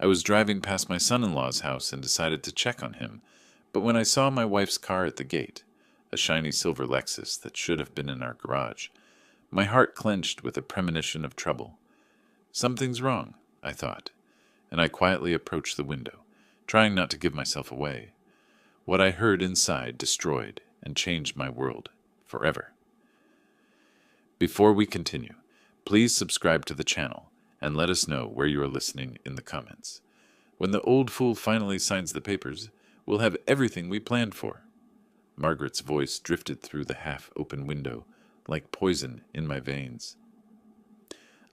I was driving past my son-in-law's house and decided to check on him, but when I saw my wife's car at the gate, a shiny silver Lexus that should have been in our garage, my heart clenched with a premonition of trouble. Something's wrong, I thought, and I quietly approached the window, trying not to give myself away. What I heard inside destroyed and changed my world forever. Before we continue, please subscribe to the channel and let us know where you are listening in the comments. When the old fool finally signs the papers, we'll have everything we planned for. Margaret's voice drifted through the half-open window like poison in my veins.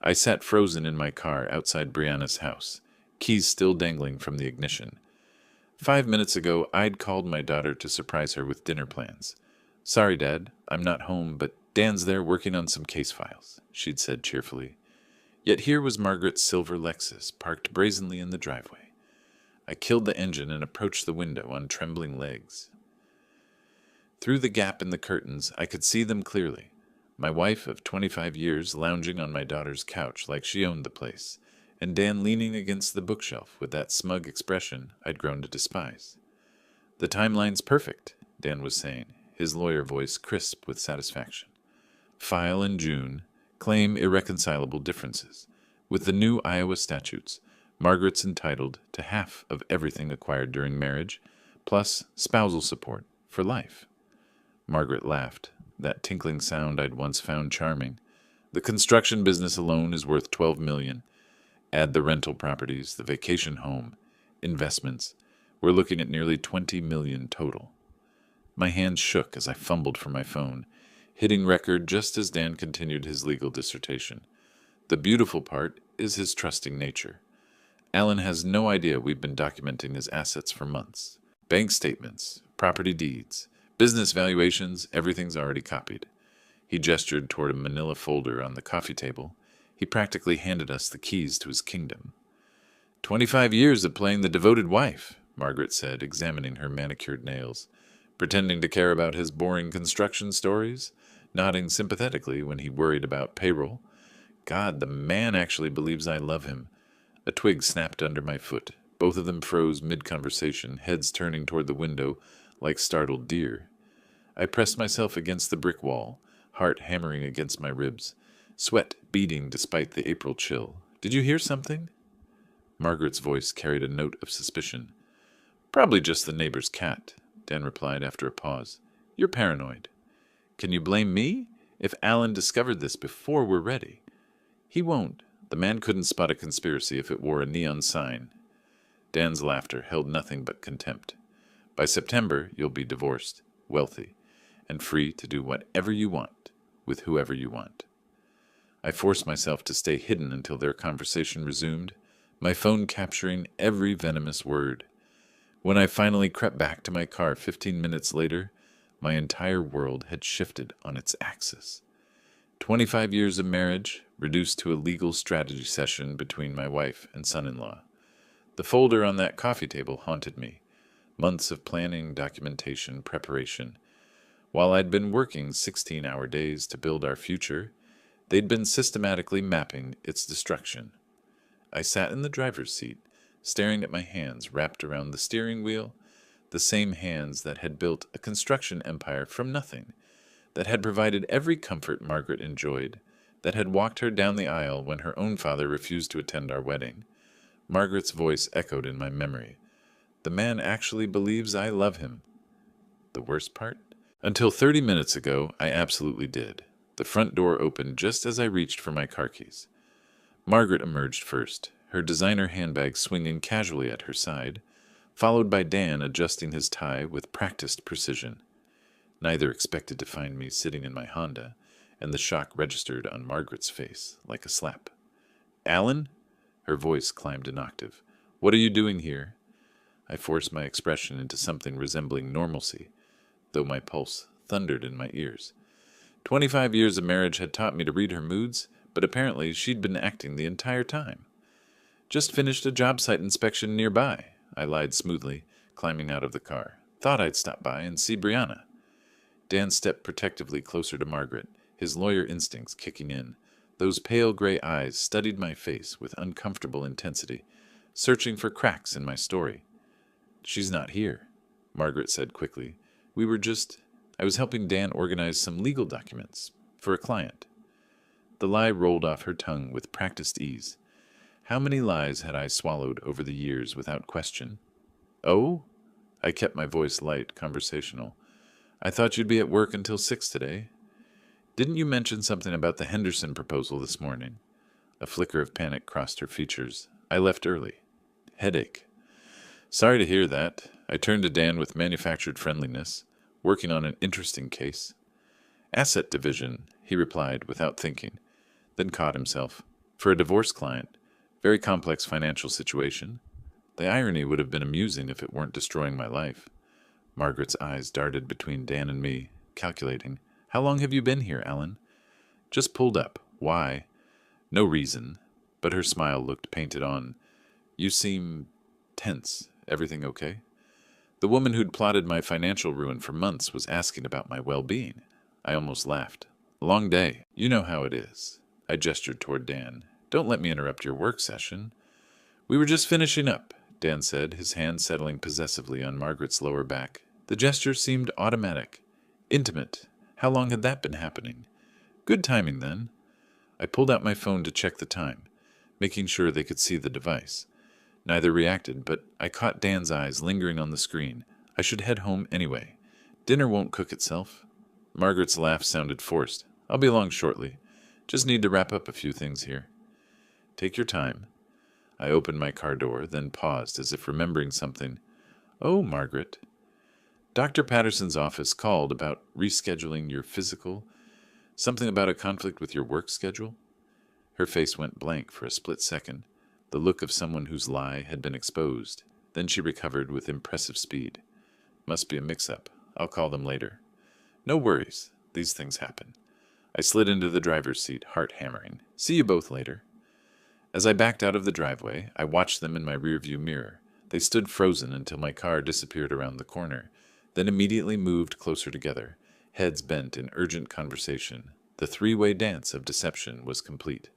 I sat frozen in my car outside Brianna's house, keys still dangling from the ignition. 5 minutes ago, I'd called my daughter to surprise her with dinner plans. "Sorry, Dad, I'm not home, but Dan's there working on some case files," she'd said cheerfully. Yet here was Margaret's silver Lexus parked brazenly in the driveway. I killed the engine and approached the window on trembling legs. Through the gap in the curtains, I could see them clearly. My wife of 25 years lounging on my daughter's couch like she owned the place, and Dan leaning against the bookshelf with that smug expression I'd grown to despise. "The timeline's perfect," Dan was saying, his lawyer voice crisp with satisfaction. "File in June, claim irreconcilable differences. With the new Iowa statutes, Margaret's entitled to half of everything acquired during marriage, plus spousal support for life." Margaret laughed, that tinkling sound I'd once found charming. "The construction business alone is worth $12 million. Add the rental properties, the vacation home, investments. We're looking at nearly $20 million total." My hands shook as I fumbled for my phone, hitting record just as Dan continued his legal dissertation. The beautiful part is his trusting nature. Alan has no idea we've been documenting his assets for months. Bank statements, property deeds, business valuations, everything's already copied. He gestured toward a manila folder on the coffee table. He practically handed us the keys to his kingdom. 25 years of playing the devoted wife," Margaret said, examining her manicured nails. "Pretending to care about his boring construction stories, nodding sympathetically when he worried about payroll. God, the man actually believes I love him." A twig snapped under my foot. Both of them froze mid-conversation, heads turning toward the window like startled deer. I pressed myself against the brick wall, heart hammering against my ribs, sweat beading despite the April chill. "Did you hear something?" Margaret's voice carried a note of suspicion. "Probably just the neighbor's cat," Dan replied after a pause. "You're paranoid." "Can you blame me? If Alan discovered this before we're ready." "He won't. The man couldn't spot a conspiracy if it wore a neon sign." Dan's laughter held nothing but contempt. "By September, you'll be divorced, wealthy, and free to do whatever you want, with whoever you want." I forced myself to stay hidden until their conversation resumed, my phone capturing every venomous word. When I finally crept back to my car 15 minutes later, my entire world had shifted on its axis. 25 years of marriage reduced to a legal strategy session between my wife and son-in-law. The folder on that coffee table haunted me. Months of planning, documentation, preparation. While I'd been working 16-hour days to build our future, they'd been systematically mapping its destruction. I sat in the driver's seat, staring at my hands wrapped around the steering wheel, the same hands that had built a construction empire from nothing, that had provided every comfort Margaret enjoyed, that had walked her down the aisle when her own father refused to attend our wedding. Margaret's voice echoed in my memory. "The man actually believes I love him." The worst part? Until 30 minutes ago, I absolutely did. The front door opened just as I reached for my car keys. Margaret emerged first, her designer handbag swinging casually at her side, followed by Dan adjusting his tie with practiced precision. Neither expected to find me sitting in my Honda, and the shock registered on Margaret's face like a slap. "Alan?" Her voice climbed an octave. "What are you doing here?" I forced my expression into something resembling normalcy, though my pulse thundered in my ears. 25 years of marriage had taught me to read her moods, but apparently she'd been acting the entire time. "Just finished a job site inspection nearby," I lied smoothly, climbing out of the car. "Thought I'd stop by and see Brianna." Dan stepped protectively closer to Margaret, his lawyer instincts kicking in. Those pale gray eyes studied my face with uncomfortable intensity. searching for cracks in my story. She's not here, Margaret said quickly. I was helping Dan organize some legal documents for a client. The lie rolled off her tongue with practiced ease. How many lies had I swallowed over the years without question? Oh? I kept my voice light, conversational. I thought you'd be at work until 6 today. Didn't you mention something about the Henderson proposal this morning? A flicker of panic crossed her features. I left early. Headache. Sorry to hear that. I turned to Dan with manufactured friendliness, working on an interesting case. Asset division, he replied without thinking, then caught himself. For a divorce client. Very complex financial situation. The irony would have been amusing if it weren't destroying my life. Margaret's eyes darted between Dan and me, calculating. How long have you been here, Alan? Just pulled up. Why? No reason, but her smile looked painted on. You seem tense. Everything okay? The woman who'd plotted my financial ruin for months was asking about my well-being. I almost laughed. Long day. You know how it is. I gestured toward Dan. Don't let me interrupt your work session. We were just finishing up, Dan said, his hand settling possessively on Margaret's lower back. The gesture seemed automatic. Intimate. How long had that been happening? Good timing, then. I pulled out my phone to check the time, making sure they could see the device. Neither reacted, but I caught Dan's eyes lingering on the screen. I should head home anyway. Dinner won't cook itself. Margaret's laugh sounded forced. I'll be along shortly. Just need to wrap up a few things here. Take your time. I opened my car door, then paused as if remembering something. Oh, Margaret. Dr. Patterson's office called about rescheduling your physical. Something about a conflict with your work schedule? Her face went blank for a split second, the look of someone whose lie had been exposed. Then she recovered with impressive speed. Must be a mix-up. I'll call them later. No worries. These things happen. I slid into the driver's seat, heart hammering. See you both later. As I backed out of the driveway, I watched them in my rearview mirror. They stood frozen until my car disappeared around the corner, then immediately moved closer together, heads bent in urgent conversation. The three-way dance of deception was complete.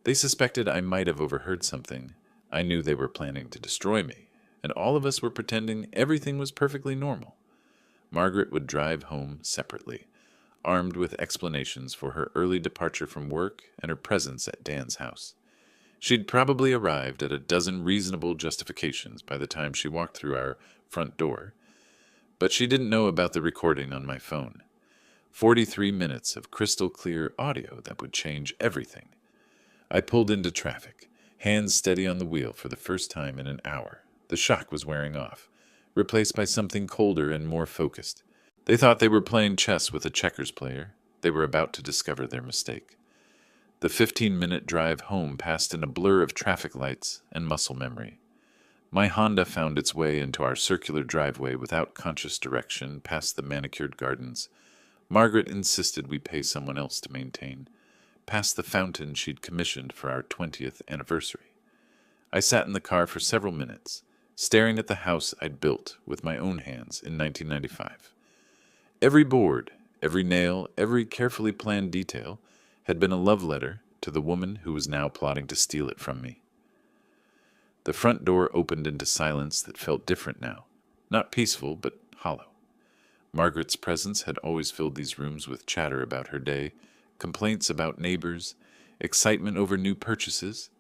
They suspected I might have overheard something. I knew they were planning to destroy me, and all of us were pretending everything was perfectly normal. Margaret would drive home separately, armed with explanations for her early departure from work and her presence at Dan's house. She'd probably arrived at a dozen reasonable justifications by the time she walked through our front door, but she didn't know about the recording on my phone. 43 minutes of crystal-clear audio that would change everything. I pulled into traffic, hands steady on the wheel for the first time in an hour. The shock was wearing off, replaced by something colder and more focused. They thought they were playing chess with a checkers player. They were about to discover their mistake. The 15-minute drive home passed in a blur of traffic lights and muscle memory. My Honda found its way into our circular driveway without conscious direction past the manicured gardens. Margaret insisted we pay someone else to maintain, past the fountain she'd commissioned for our 20th anniversary. I sat in the car for several minutes, staring at the house I'd built with my own hands in 1995. Every board, every nail, every carefully planned detail had been a love letter to the woman who was now plotting to steal it from me. The front door opened into silence that felt different now, not peaceful, but hollow. Margaret's presence had always filled these rooms with chatter about her day, complaints about neighbors, excitement over new purchases.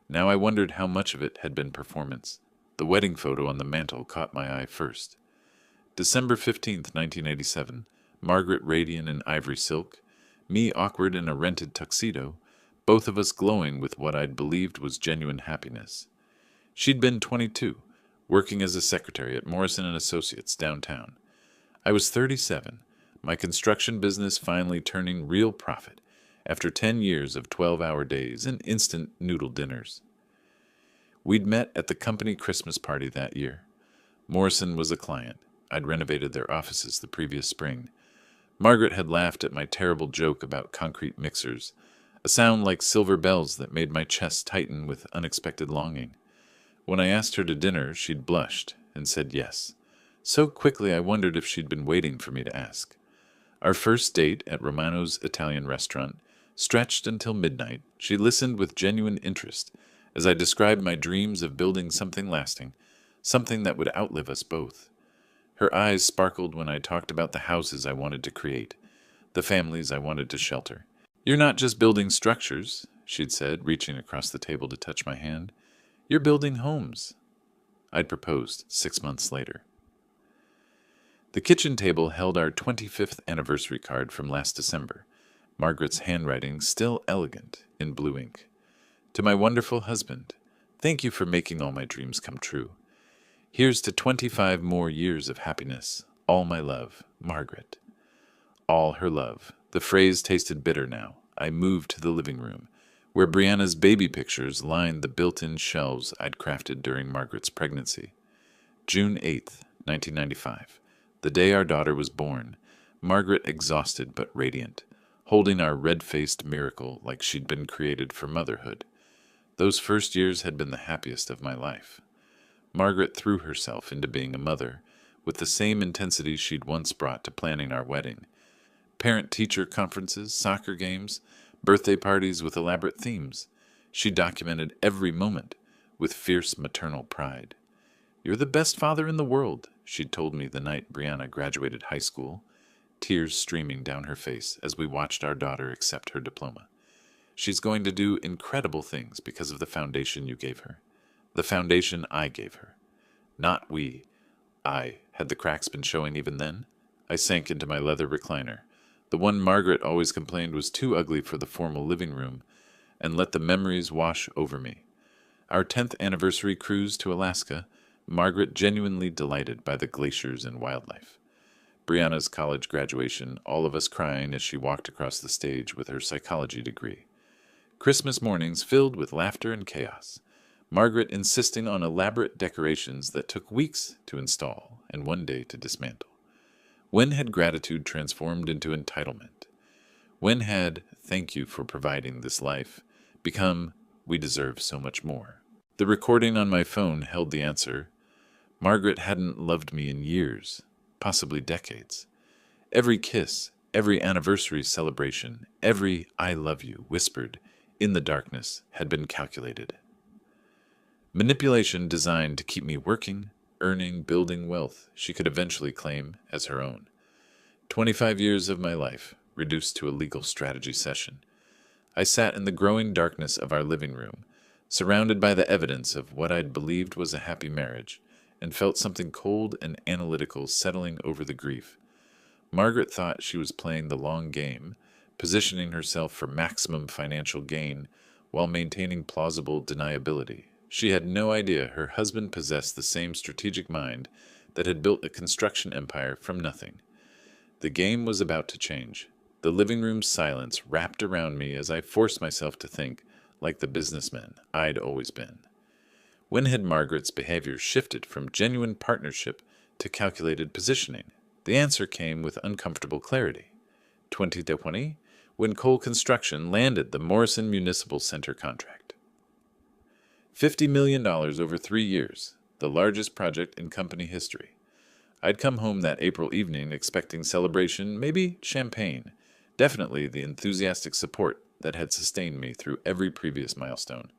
Now I wondered how much of it had been performance. The wedding photo on the mantel caught my eye first. December 15th, 1987, Margaret radiant in ivory silk, me awkward in a rented tuxedo, both of us glowing with what I'd believed was genuine happiness. She'd been 22, working as a secretary at Morrison & Associates downtown. I was 37, my construction business finally turning real profit after 10 years of 12-hour days and instant noodle dinners. We'd met at the company Christmas party that year. Morrison was a client. I'd renovated their offices the previous spring. Margaret had laughed at my terrible joke about concrete mixers, a sound like silver bells that made my chest tighten with unexpected longing. When I asked her to dinner, she'd blushed and said yes. So quickly I wondered if she'd been waiting for me to ask. Our first date at Romano's Italian restaurant stretched until midnight. She listened with genuine interest, as I described my dreams of building something lasting, something that would outlive us both. Her eyes sparkled when I talked about the houses I wanted to create, the families I wanted to shelter. "You're not just building structures," she'd said, reaching across the table to touch my hand. "You're building homes." I'd proposed 6 months later. The kitchen table held our 25th anniversary card from last December, Margaret's handwriting still elegant in blue ink. "To my wonderful husband, thank you for making all my dreams come true. Here's to 25 more years of happiness. All my love, Margaret." All her love. The phrase tasted bitter now. I moved to the living room, where Brianna's baby pictures lined the built-in shelves I'd crafted during Margaret's pregnancy. June 8th, 1995. The day our daughter was born, Margaret exhausted but radiant, holding our red-faced miracle like she'd been created for motherhood. Those first years had been the happiest of my life. Margaret threw herself into being a mother with the same intensity she'd once brought to planning our wedding. Parent-teacher conferences, soccer games, birthday parties with elaborate themes. She documented every moment with fierce maternal pride. "You're the best father in the world," she'd told me the night Brianna graduated high school, tears streaming down her face as we watched our daughter accept her diploma. "She's going to do incredible things because of the foundation you gave her. The foundation I gave her. Not we. I. Had the cracks been showing even then? I sank into my leather recliner, the one Margaret always complained was too ugly for the formal living room, and let the memories wash over me. Our 10th anniversary cruise to Alaska, Margaret genuinely delighted by the glaciers and wildlife. Brianna's college graduation, all of us crying as she walked across the stage with her psychology degree. Christmas mornings filled with laughter and chaos. Margaret insisting on elaborate decorations that took weeks to install and one day to dismantle. When had gratitude transformed into entitlement? When had "thank you for providing this life" become "we deserve so much more"? The recording on my phone held the answer. Margaret hadn't loved me in years, possibly decades. Every kiss, every anniversary celebration, every "I love you" whispered in the darkness had been calculated. Manipulation designed to keep me working, earning, building wealth she could eventually claim as her own. 25 years of my life reduced to a legal strategy session. I sat in the growing darkness of our living room, surrounded by the evidence of what I'd believed was a happy marriage, and felt something cold and analytical settling over the grief. Margaret thought she was playing the long game, positioning herself for maximum financial gain while maintaining plausible deniability. She had no idea her husband possessed the same strategic mind that had built a construction empire from nothing. The game was about to change. The living room's silence wrapped around me as I forced myself to think like the businessman I'd always been. When had Margaret's behavior shifted from genuine partnership to calculated positioning? The answer came with uncomfortable clarity. 2020, when Cole Construction landed the Morrison Municipal Center contract. $50 million over 3 years, the largest project in company history. I'd come home that April evening expecting celebration, maybe champagne, definitely the enthusiastic support that had sustained me through every previous milestone.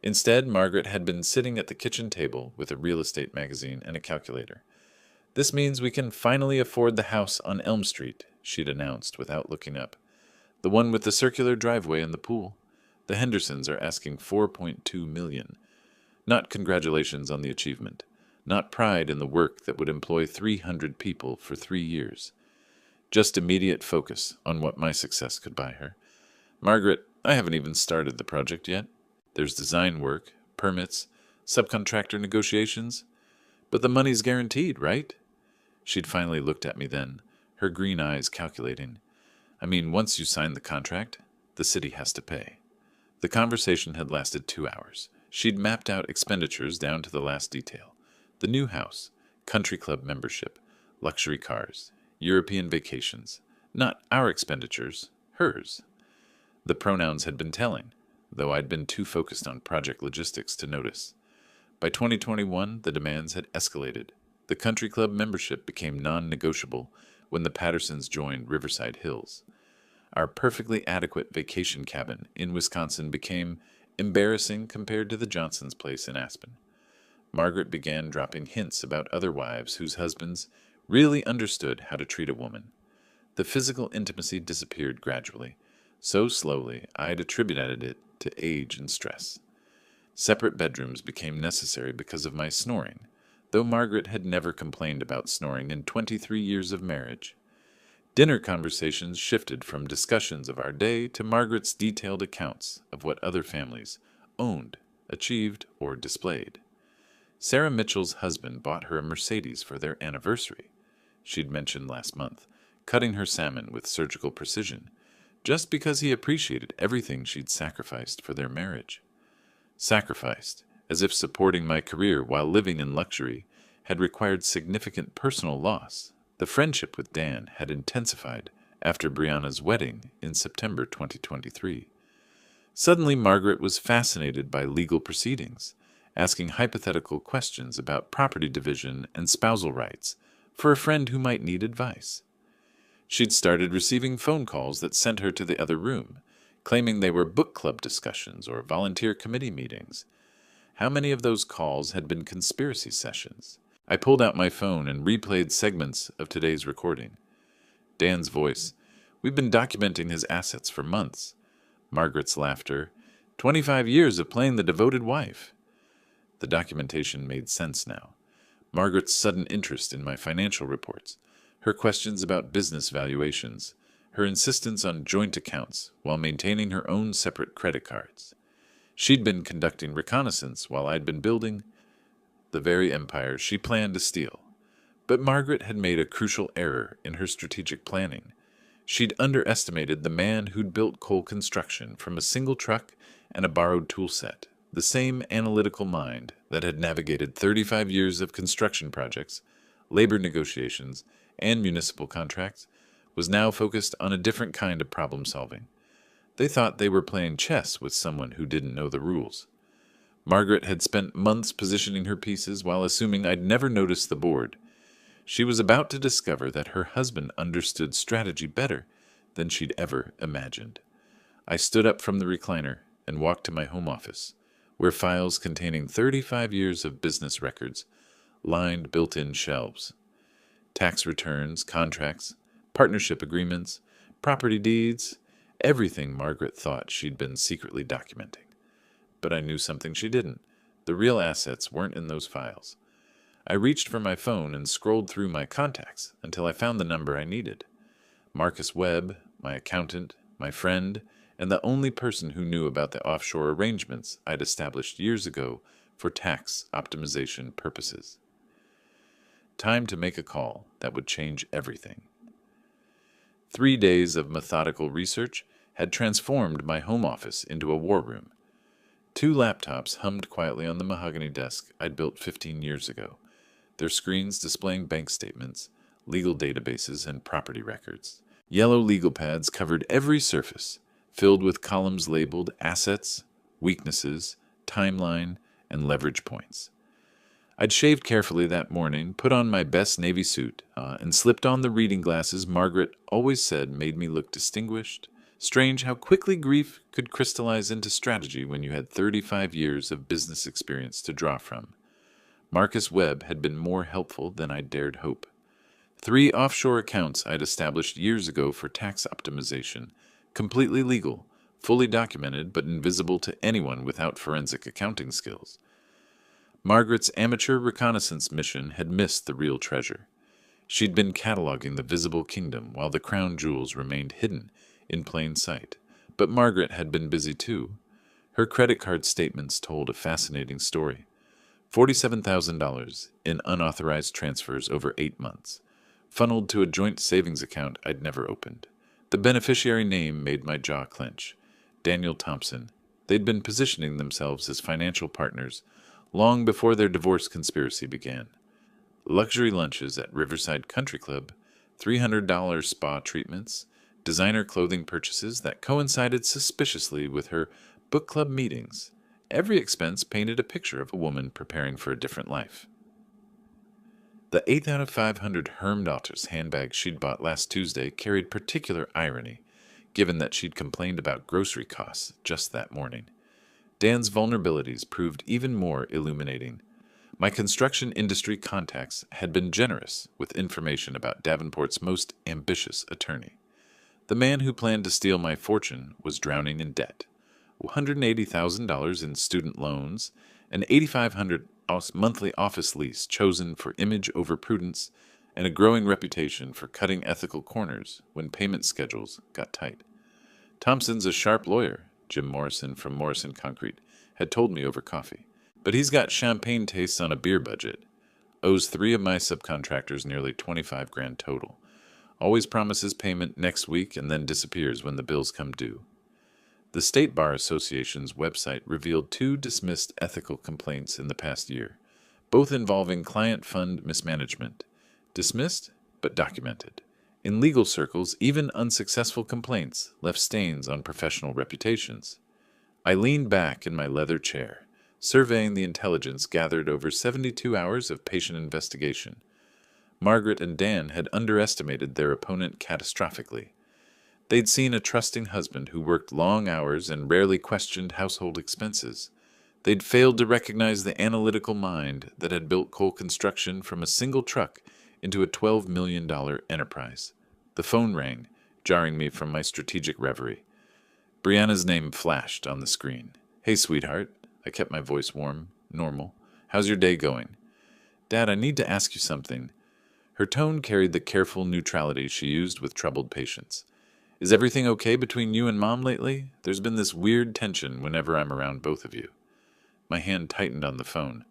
Instead, Margaret had been sitting at the kitchen table with a real estate magazine and a calculator. "This means we can finally afford the house on Elm Street," she'd announced without looking up. "The one with the circular driveway and the pool. The Hendersons are asking $4.2 million. Not congratulations on the achievement. Not pride in the work that would employ 300 people for 3 years. Just immediate focus on what my success could buy her. Margaret, I haven't even started the project yet. There's design work, permits, subcontractor negotiations. But the money's guaranteed, right?" She'd finally looked at me then, her green eyes calculating. "I mean, once you sign the contract, the city has to pay." The conversation had lasted 2 hours. She'd mapped out expenditures down to the last detail. The new house, country club membership, luxury cars, European vacations. Not our expenditures, hers. The pronouns had been telling, though I'd been too focused on project logistics to notice. By 2021, the demands had escalated. The country club membership became non-negotiable when the Pattersons joined Riverside Hills. Our perfectly adequate vacation cabin in Wisconsin became embarrassing compared to the Johnsons' place in Aspen. Margaret began dropping hints about other wives whose husbands really understood how to treat a woman. The physical intimacy disappeared gradually, so slowly I'd attributed it to age and stress. Separate bedrooms became necessary because of my snoring, though Margaret had never complained about snoring in 23 years of marriage. Dinner conversations shifted from discussions of our day to Margaret's detailed accounts of what other families owned, achieved, or displayed. Sarah Mitchell's husband bought her a Mercedes for their anniversary, she'd mentioned last month, cutting her salmon with surgical precision, just because he appreciated everything she'd sacrificed for their marriage. Sacrificed, as if supporting my career while living in luxury had required significant personal loss. The friendship with Dan had intensified after Brianna's wedding in September 2023. Suddenly, Margaret was fascinated by legal proceedings, asking hypothetical questions about property division and spousal rights for a friend who might need advice. She'd started receiving phone calls that sent her to the other room, claiming they were book club discussions or volunteer committee meetings. How many of those calls had been conspiracy sessions? I pulled out my phone and replayed segments of today's recording. Dan's voice. We've been documenting his assets for months. Margaret's laughter. 25 years of playing the devoted wife. The documentation made sense now. Margaret's sudden interest in my financial reports. Her questions about business valuations. Her insistence on joint accounts while maintaining her own separate credit cards. She'd been conducting reconnaissance while I'd been building the very empire she planned to steal. But Margaret had made a crucial error in her strategic planning. She'd underestimated the man who'd built Cole Construction from a single truck and a borrowed tool set. The same analytical mind that had navigated 35 years of construction projects, labor negotiations, and municipal contracts was now focused on a different kind of problem solving. They thought they were playing chess with someone who didn't know the rules. Margaret had spent months positioning her pieces while assuming I'd never noticed the board. She was about to discover that her husband understood strategy better than she'd ever imagined. I stood up from the recliner and walked to my home office, where files containing 35 years of business records lined built-in shelves. Tax returns, contracts, partnership agreements, property deeds, everything Margaret thought she'd been secretly documenting. But I knew something she didn't. The real assets weren't in those files. I reached for my phone and scrolled through my contacts until I found the number I needed. Marcus Webb, my accountant, my friend, and the only person who knew about the offshore arrangements I'd established years ago for tax optimization purposes. Time to make a call that would change everything. 3 days of methodical research had transformed my home office into a war room. 2 laptops hummed quietly on the mahogany desk I'd built 15 years ago, their screens displaying bank statements, legal databases, and property records. Yellow legal pads covered every surface, filled with columns labeled assets, weaknesses, timeline, and leverage points. I'd shaved carefully that morning, put on my best navy suit, and slipped on the reading glasses Margaret always said made me look distinguished. Strange how quickly grief could crystallize into strategy when you had 35 years of business experience to draw from. Marcus Webb had been more helpful than I dared hope. 3 offshore accounts I'd established years ago for tax optimization, completely legal, fully documented but invisible to anyone without forensic accounting skills. Margaret's amateur reconnaissance mission had missed the real treasure. She'd been cataloging the visible kingdom while the crown jewels remained hidden in plain sight. But Margaret had been busy too. Her credit card statements told a fascinating story. $47,000 in unauthorized transfers over 8 months, funneled to a joint savings account I'd never opened. The beneficiary name made my jaw clench. Daniel Thompson. They'd been positioning themselves as financial partners long before their divorce conspiracy began. Luxury lunches at Riverside Country Club, $300 spa treatments, designer clothing purchases that coincided suspiciously with her book club meetings. Every expense painted a picture of a woman preparing for a different life. The 8 out of 500 Herm Daughters handbag she'd bought last Tuesday carried particular irony, given that she'd complained about grocery costs just that morning. Dan's vulnerabilities proved even more illuminating. My construction industry contacts had been generous with information about Davenport's most ambitious attorney. The man who planned to steal my fortune was drowning in debt. $180,000 in student loans, an $8,500 monthly office lease chosen for image over prudence, and a growing reputation for cutting ethical corners when payment schedules got tight. Thompson's a sharp lawyer, Jim Morrison from Morrison Concrete had told me over coffee. But he's got champagne tastes on a beer budget. Owes 3 of my subcontractors nearly 25 grand total. Always promises payment next week and then disappears when the bills come due. The State Bar Association's website revealed 2 dismissed ethical complaints in the past year, both involving client fund mismanagement. Dismissed, but documented. In legal circles, even unsuccessful complaints left stains on professional reputations. I leaned back in my leather chair, surveying the intelligence gathered over 72 hours of patient investigation. Margaret and Dan had underestimated their opponent catastrophically. They'd seen a trusting husband who worked long hours and rarely questioned household expenses. They'd failed to recognize the analytical mind that had built Cole Construction from a single truck into a $12 million enterprise. The phone rang, jarring me from my strategic reverie. Brianna's name flashed on the screen. "Hey, sweetheart." I kept my voice warm, normal. "How's your day going?" "Dad, I need to ask you something." Her tone carried the careful neutrality she used with troubled patients. "Is everything okay between you and Mom lately? There's been this weird tension whenever I'm around both of you." My hand tightened on the phone.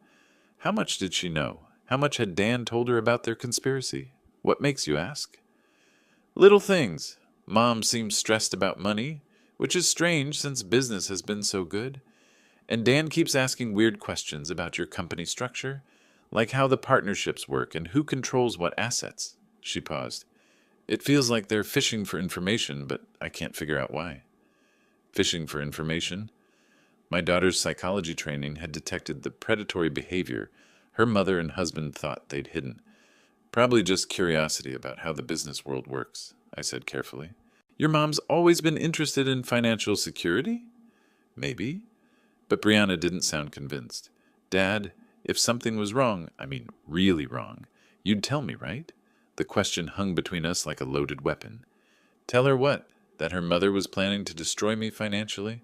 How much did she know? How much had Dan told her about their conspiracy? What makes you ask? "Little things. Mom seems stressed about money, which is strange since business has been so good. And Dan keeps asking weird questions about your company structure, like how the partnerships work and who controls what assets." She paused. "It feels like they're fishing for information, but I can't figure out why." Fishing for information? My daughter's psychology training had detected the predatory behavior her mother and husband thought they'd hidden. "Probably just curiosity about how the business world works," I said carefully. "Your mom's always been interested in financial security?" "Maybe." But Brianna didn't sound convinced. "Dad, if something was wrong, I mean really wrong, you'd tell me, right?" The question hung between us like a loaded weapon. Tell her what? That her mother was planning to destroy me financially?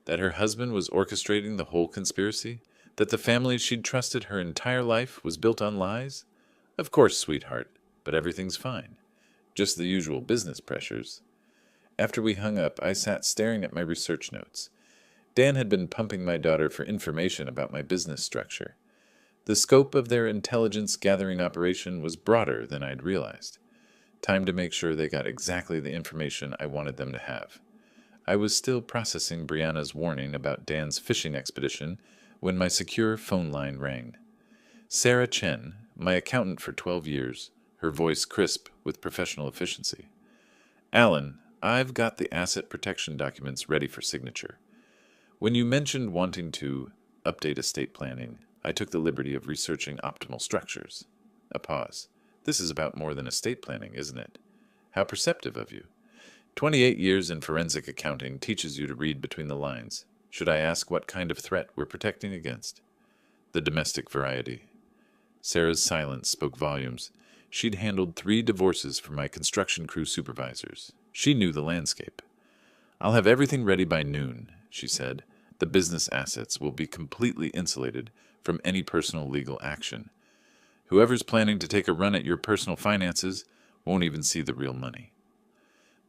That her husband was orchestrating the whole conspiracy? That the family she'd trusted her entire life was built on lies? "Of course, sweetheart, but everything's fine. Just the usual business pressures." After we hung up, I sat staring at my research notes. Dan had been pumping my daughter for information about my business structure. The scope of their intelligence-gathering operation was broader than I'd realized. Time to make sure they got exactly the information I wanted them to have. I was still processing Brianna's warning about Dan's fishing expedition when my secure phone line rang. Sarah Chen, my accountant for 12 years, her voice crisp with professional efficiency. "Alan, I've got the asset protection documents ready for signature. When you mentioned wanting to update estate planning, I took the liberty of researching optimal structures." A pause. "This is about more than estate planning, isn't it?" "How perceptive of you. 28 years in forensic accounting teaches you to read between the lines. Should I ask what kind of threat we're protecting against?" "The domestic variety." Sarah's silence spoke volumes. She'd handled 3 divorces for my construction crew supervisors. She knew the landscape. "I'll have everything ready by noon," she said. "The business assets will be completely insulated from any personal legal action. Whoever's planning to take a run at your personal finances won't even see the real money."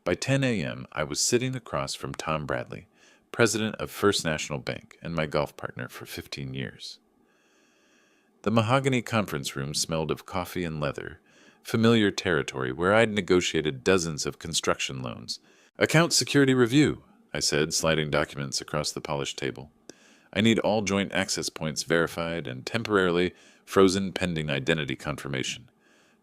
By 10 a.m., I was sitting across from Tom Bradley, president of First National Bank and my golf partner for 15 years. The mahogany conference room smelled of coffee and leather, familiar territory where I'd negotiated dozens of construction loans. "Account security review," I said, sliding documents across the polished table. "I need all joint access points verified and temporarily frozen pending identity confirmation."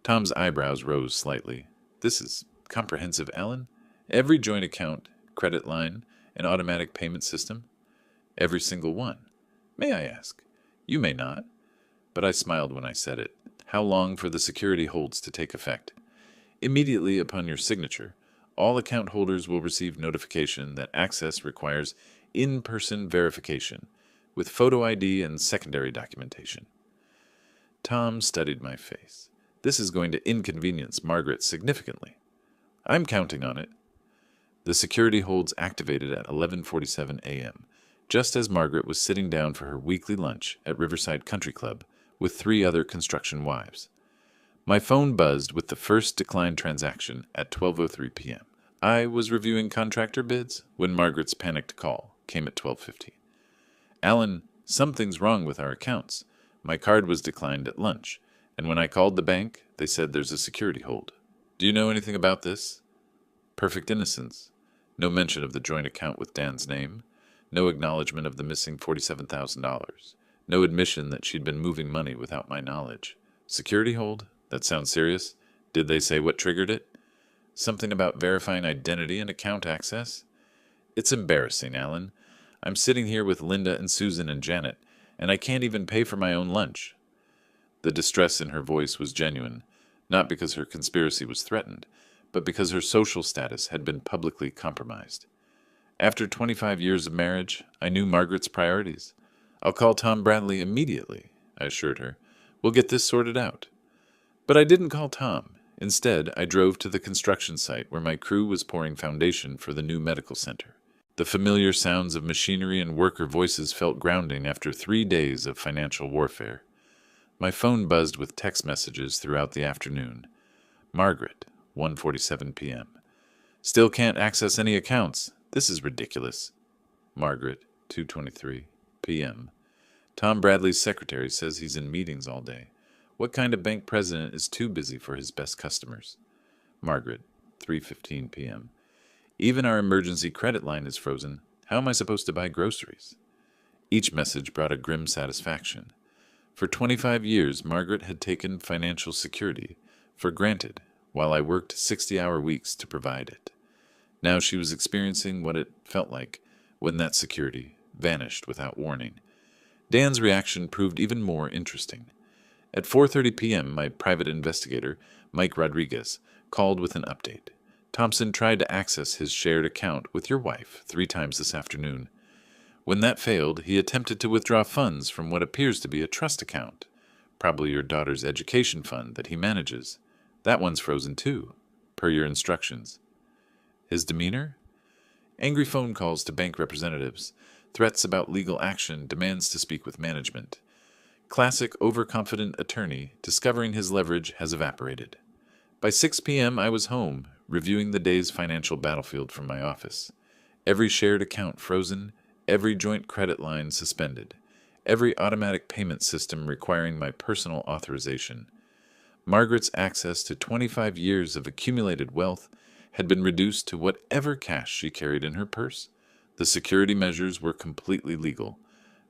Tom's eyebrows rose slightly. "This is comprehensive, Alan? Every joint account, credit line, and automatic payment system?" "Every single one." "May I ask?" "You may not." But I smiled when I said it. "How long for the security holds to take effect?" "Immediately upon your signature, all account holders will receive notification that access requires in-person verification, with photo ID and secondary documentation. Tom studied my face. This is going to inconvenience Margaret significantly. I'm counting on it. The security holds activated at 11:47 a.m., just as Margaret was sitting down for her weekly lunch at Riverside Country Club with 3 other construction wives. My phone buzzed with the first declined transaction at 12:03 p.m. I was reviewing contractor bids when Margaret's panicked call came at 12:15. Alan, something's wrong with our accounts. My card was declined at lunch, and when I called the bank, they said there's a security hold. Do you know anything about this? Perfect innocence. No mention of the joint account with Dan's name. No acknowledgement of the missing $47,000. No admission that she'd been moving money without my knowledge. Security hold? That sounds serious. Did they say what triggered it? Something about verifying identity and account access? It's embarrassing, Alan. I'm sitting here with Linda and Susan and Janet, and I can't even pay for my own lunch. The distress in her voice was genuine, not because her conspiracy was threatened, but because her social status had been publicly compromised. After 25 years of marriage, I knew Margaret's priorities. I'll call Tom Bradley immediately, I assured her. We'll get this sorted out. But I didn't call Tom. Instead, I drove to the construction site where my crew was pouring foundation for the new medical center. The familiar sounds of machinery and worker voices felt grounding after 3 days of financial warfare. My phone buzzed with text messages throughout the afternoon. Margaret, 1:47 p.m. Still can't access any accounts. This is ridiculous. Margaret, 2:23 p.m. Tom Bradley's secretary says he's in meetings all day. What kind of bank president is too busy for his best customers? Margaret, 3:15 p.m. Even our emergency credit line is frozen. How am I supposed to buy groceries? Each message brought a grim satisfaction. For 25 years, Margaret had taken financial security for granted, while I worked 60-hour weeks to provide it. Now she was experiencing what it felt like when that security vanished without warning. Dan's reaction proved even more interesting. At 4:30 p.m., my private investigator, Mike Rodriguez, called with an update. Thompson tried to access his shared account with your wife 3 times this afternoon. When that failed, he attempted to withdraw funds from what appears to be a trust account, probably your daughter's education fund that he manages. That one's frozen too, per your instructions. His demeanor? Angry phone calls to bank representatives, threats about legal action, demands to speak with management. Classic overconfident attorney discovering his leverage has evaporated. By 6 p.m. I was home, reviewing the day's financial battlefield from my office. Every shared account frozen, every joint credit line suspended, every automatic payment system requiring my personal authorization. Margaret's access to 25 years of accumulated wealth had been reduced to whatever cash she carried in her purse. The security measures were completely legal.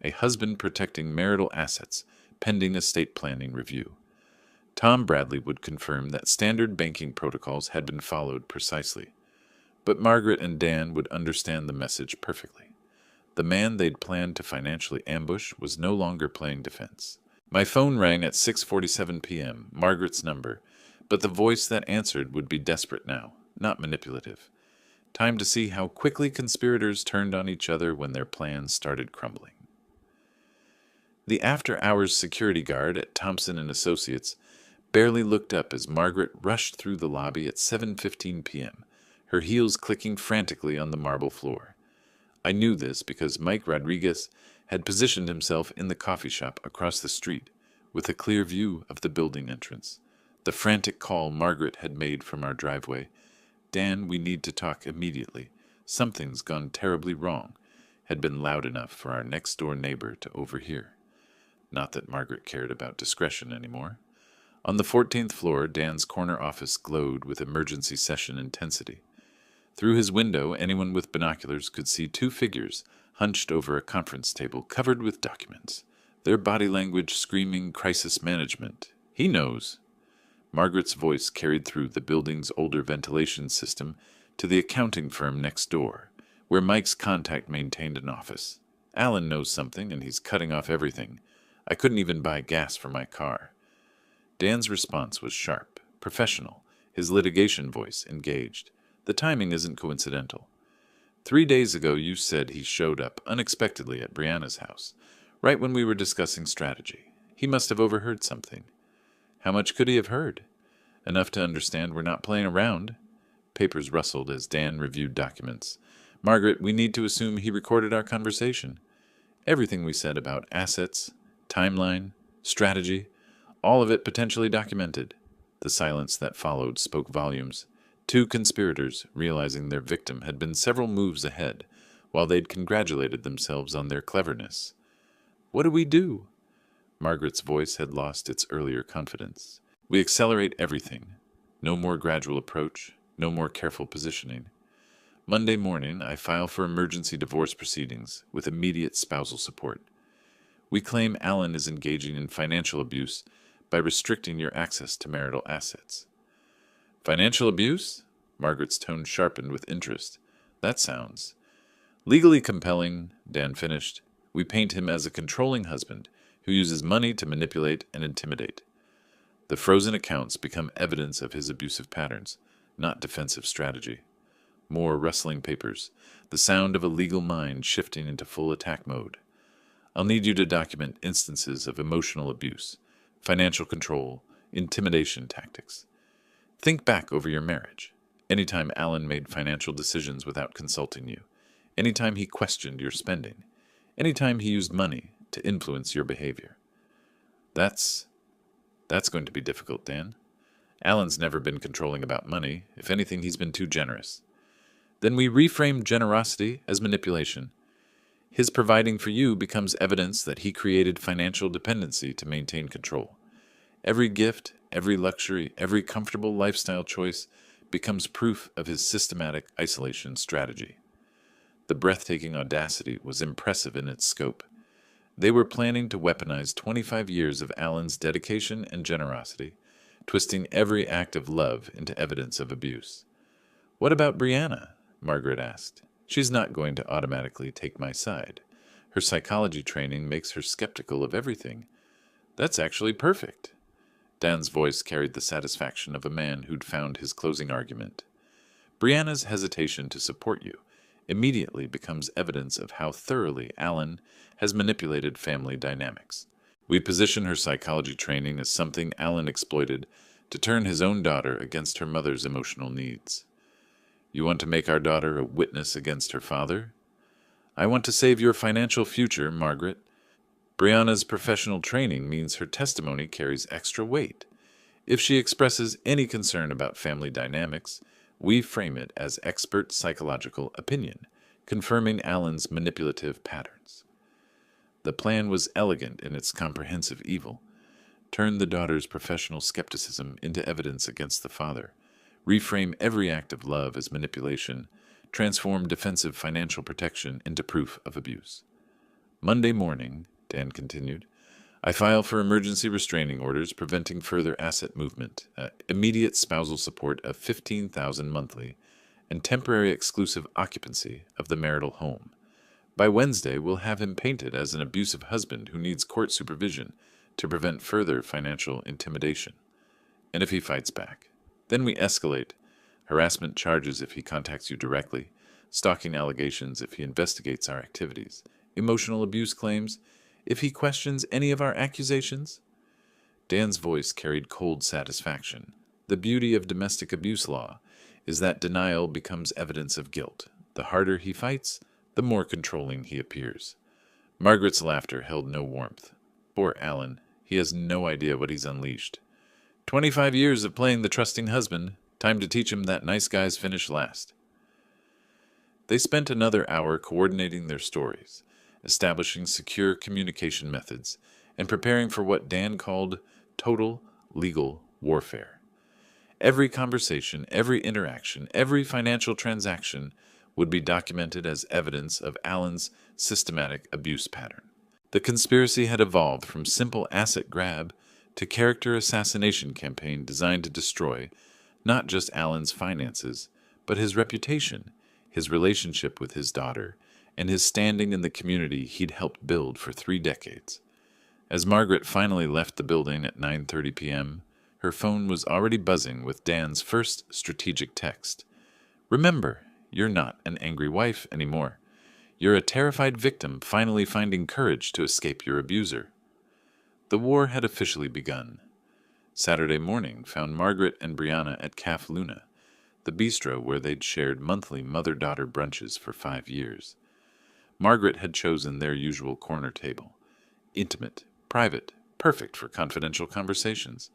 A husband protecting marital assets, pending estate planning review. Tom Bradley would confirm that standard banking protocols had been followed precisely. But Margaret and Dan would understand the message perfectly. The man they'd planned to financially ambush was no longer playing defense. My phone rang at 6:47 p.m., Margaret's number, but the voice that answered would be desperate now, not manipulative. Time to see how quickly conspirators turned on each other when their plans started crumbling. The after-hours security guard at Thompson & Associates barely looked up as Margaret rushed through the lobby at 7:15 p.m., her heels clicking frantically on the marble floor. I knew this because Mike Rodriguez had positioned himself in the coffee shop across the street with a clear view of the building entrance. The frantic call Margaret had made from our driveway, "Dan, we need to talk immediately. Something's gone terribly wrong," had been loud enough for our next-door neighbor to overhear. Not that Margaret cared about discretion anymore. On the 14th floor, Dan's corner office glowed with emergency session intensity. Through his window, anyone with binoculars could see 2 figures hunched over a conference table covered with documents, their body language screaming crisis management. He knows. Margaret's voice carried through the building's older ventilation system to the accounting firm next door, where Mike's contact maintained an office. Alan knows something, and he's cutting off everything. I couldn't even buy gas for my car. Dan's response was sharp, professional, his litigation voice engaged. The timing isn't coincidental. 3 days ago, you said he showed up unexpectedly at Brianna's house, right when we were discussing strategy. He must have overheard something. How much could he have heard? Enough to understand we're not playing around. Papers rustled as Dan reviewed documents. Margaret, we need to assume he recorded our conversation. Everything we said about assets, timeline, strategy, all of it potentially documented. The silence that followed spoke volumes. Two conspirators, realizing their victim had been several moves ahead, while they'd congratulated themselves on their cleverness. What do we do? Margaret's voice had lost its earlier confidence. We accelerate everything. No more gradual approach, no more careful positioning. Monday morning, I file for emergency divorce proceedings with immediate spousal support. We claim Alan is engaging in financial abuse by restricting your access to marital assets. Financial abuse? Margaret's tone sharpened with interest. That sounds legally compelling, Dan finished. We paint him as a controlling husband who uses money to manipulate and intimidate. The frozen accounts become evidence of his abusive patterns, not defensive strategy. More rustling papers, the sound of a legal mind shifting into full attack mode. I'll need you to document instances of emotional abuse, financial control, intimidation tactics. Think back over your marriage. Anytime Alan made financial decisions without consulting you. Anytime he questioned your spending. Anytime he used money to influence your behavior. That's going to be difficult, Dan. Alan's never been controlling about money. If anything, he's been too generous. Then we reframe generosity as manipulation. His providing for you becomes evidence that he created financial dependency to maintain control. Every gift, every luxury, every comfortable lifestyle choice becomes proof of his systematic isolation strategy. The breathtaking audacity was impressive in its scope. They were planning to weaponize 25 years of Alan's dedication and generosity, twisting every act of love into evidence of abuse. What about Brianna? Margaret asked. She's not going to automatically take my side. Her psychology training makes her skeptical of everything. That's actually perfect. Dan's voice carried the satisfaction of a man who'd found his closing argument. Brianna's hesitation to support you immediately becomes evidence of how thoroughly Alan has manipulated family dynamics. We position her psychology training as something Alan exploited to turn his own daughter against her mother's emotional needs. You want to make our daughter a witness against her father? I want to save your financial future, Margaret. Brianna's professional training means her testimony carries extra weight. If she expresses any concern about family dynamics, we frame it as expert psychological opinion, confirming Alan's manipulative patterns. The plan was elegant in its comprehensive evil. Turn the daughter's professional skepticism into evidence against the father. Reframe every act of love as manipulation. Transform defensive financial protection into proof of abuse. Monday morning, Dan continued, I file for emergency restraining orders preventing further asset movement, immediate spousal support of $15,000 monthly, and temporary exclusive occupancy of the marital home. By Wednesday, we'll have him painted as an abusive husband who needs court supervision to prevent further financial intimidation. And if he fights back, then we escalate harassment charges if he contacts you directly, stalking allegations if he investigates our activities, emotional abuse claims if he questions any of our accusations. Dan's voice carried cold satisfaction. The beauty of domestic abuse law is that denial becomes evidence of guilt. The harder he fights, the more controlling he appears. Margaret's laughter held no warmth. Poor Alan, he has no idea what he's unleashed. 25 years of playing the trusting husband, time to teach him that nice guys finish last. They spent another hour coordinating their stories, establishing secure communication methods, and preparing for what Dan called total legal warfare. Every conversation, every interaction, every financial transaction would be documented as evidence of Alan's systematic abuse pattern. The conspiracy had evolved from simple asset grab to character assassination campaign designed to destroy not just Alan's finances, but his reputation, his relationship with his daughter, and his standing in the community he'd helped build for 3 decades. As Margaret finally left the building at 9:30 p.m., her phone was already buzzing with Dan's first strategic text. Remember, You're not an angry wife anymore. You're a terrified victim finally finding courage to escape your abuser. The war had officially begun. Saturday morning found Margaret and Brianna at Caf Luna, the bistro where they'd shared monthly mother-daughter brunches for 5 years. Margaret had chosen their usual corner table. Intimate, private, perfect for confidential conversations.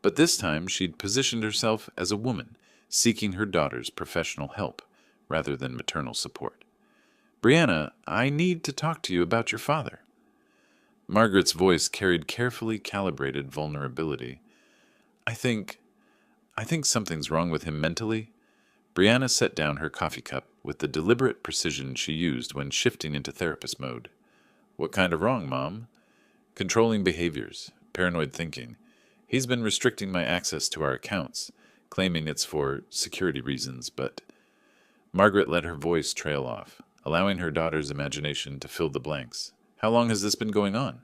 But this time she'd positioned herself as a woman, seeking her daughter's professional help, rather than maternal support. "Brianna, I need to talk to you about your father." Margaret's voice carried carefully calibrated vulnerability. I think something's wrong with him mentally." Brianna set down her coffee cup with the deliberate precision she used when shifting into therapist mode. "What kind of wrong, Mom?" "Controlling behaviors, paranoid thinking. He's been restricting my access to our accounts, claiming it's for security reasons, but—" Margaret let her voice trail off, allowing her daughter's imagination to fill the blanks. "How long has this been going on?"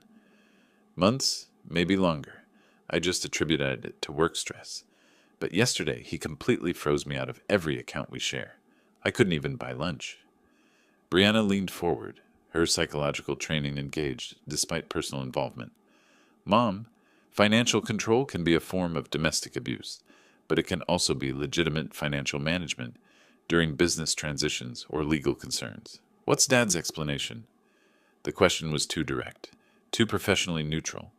"Months, maybe longer. I just attributed it to work stress. But yesterday he completely froze me out of every account we share. I couldn't even buy lunch." Brianna leaned forward, her psychological training engaged despite personal involvement. "Mom, financial control can be a form of domestic abuse, but it can also be legitimate financial management during business transitions or legal concerns. What's Dad's explanation?" The question was too direct, too professionally neutral.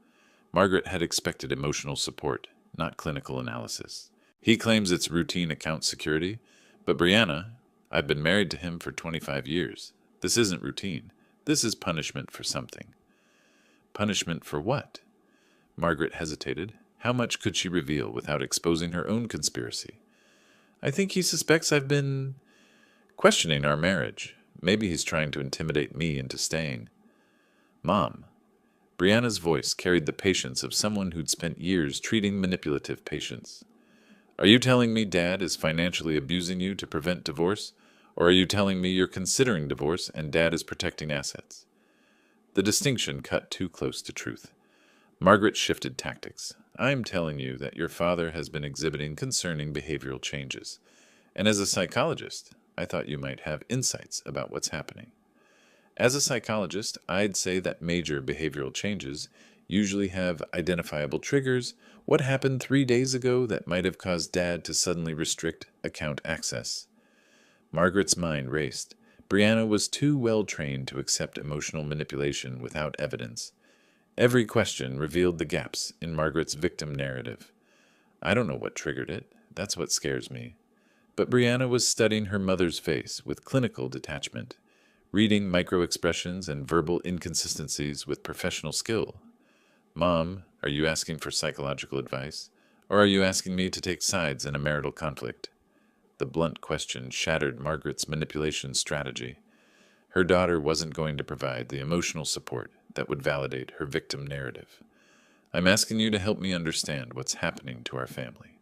Margaret had expected emotional support, not clinical analysis. "He claims it's routine account security, but Brianna, I've been married to him for 25 years. This isn't routine. This is punishment for something." "Punishment for what?" Margaret hesitated. How much could she reveal without exposing her own conspiracy? "I think he suspects I've been questioning our marriage. Maybe he's trying to intimidate me into staying." "Mom." Brianna's voice carried the patience of someone who'd spent years treating manipulative patients. "Are you telling me Dad is financially abusing you to prevent divorce? Or are you telling me you're considering divorce and Dad is protecting assets?" The distinction cut too close to truth. Margaret shifted tactics. "I'm telling you that your father has been exhibiting concerning behavioral changes. And as a psychologist, I thought you might have insights about what's happening." As a psychologist, I'd say that major behavioral changes usually have identifiable triggers. What happened 3 days ago that might have caused Dad to suddenly restrict account access? Margaret's mind raced. Brianna was too well trained to accept emotional manipulation without evidence. Every question revealed the gaps in Margaret's victim narrative. "I don't know what triggered it. That's what scares me." But Brianna was studying her mother's face with clinical detachment, reading microexpressions and verbal inconsistencies with professional skill. "Mom, are you asking for psychological advice? Or are you asking me to take sides in a marital conflict?" The blunt question shattered Margaret's manipulation strategy. Her daughter wasn't going to provide the emotional support that would validate her victim narrative. "I'm asking you to help me understand what's happening to our family.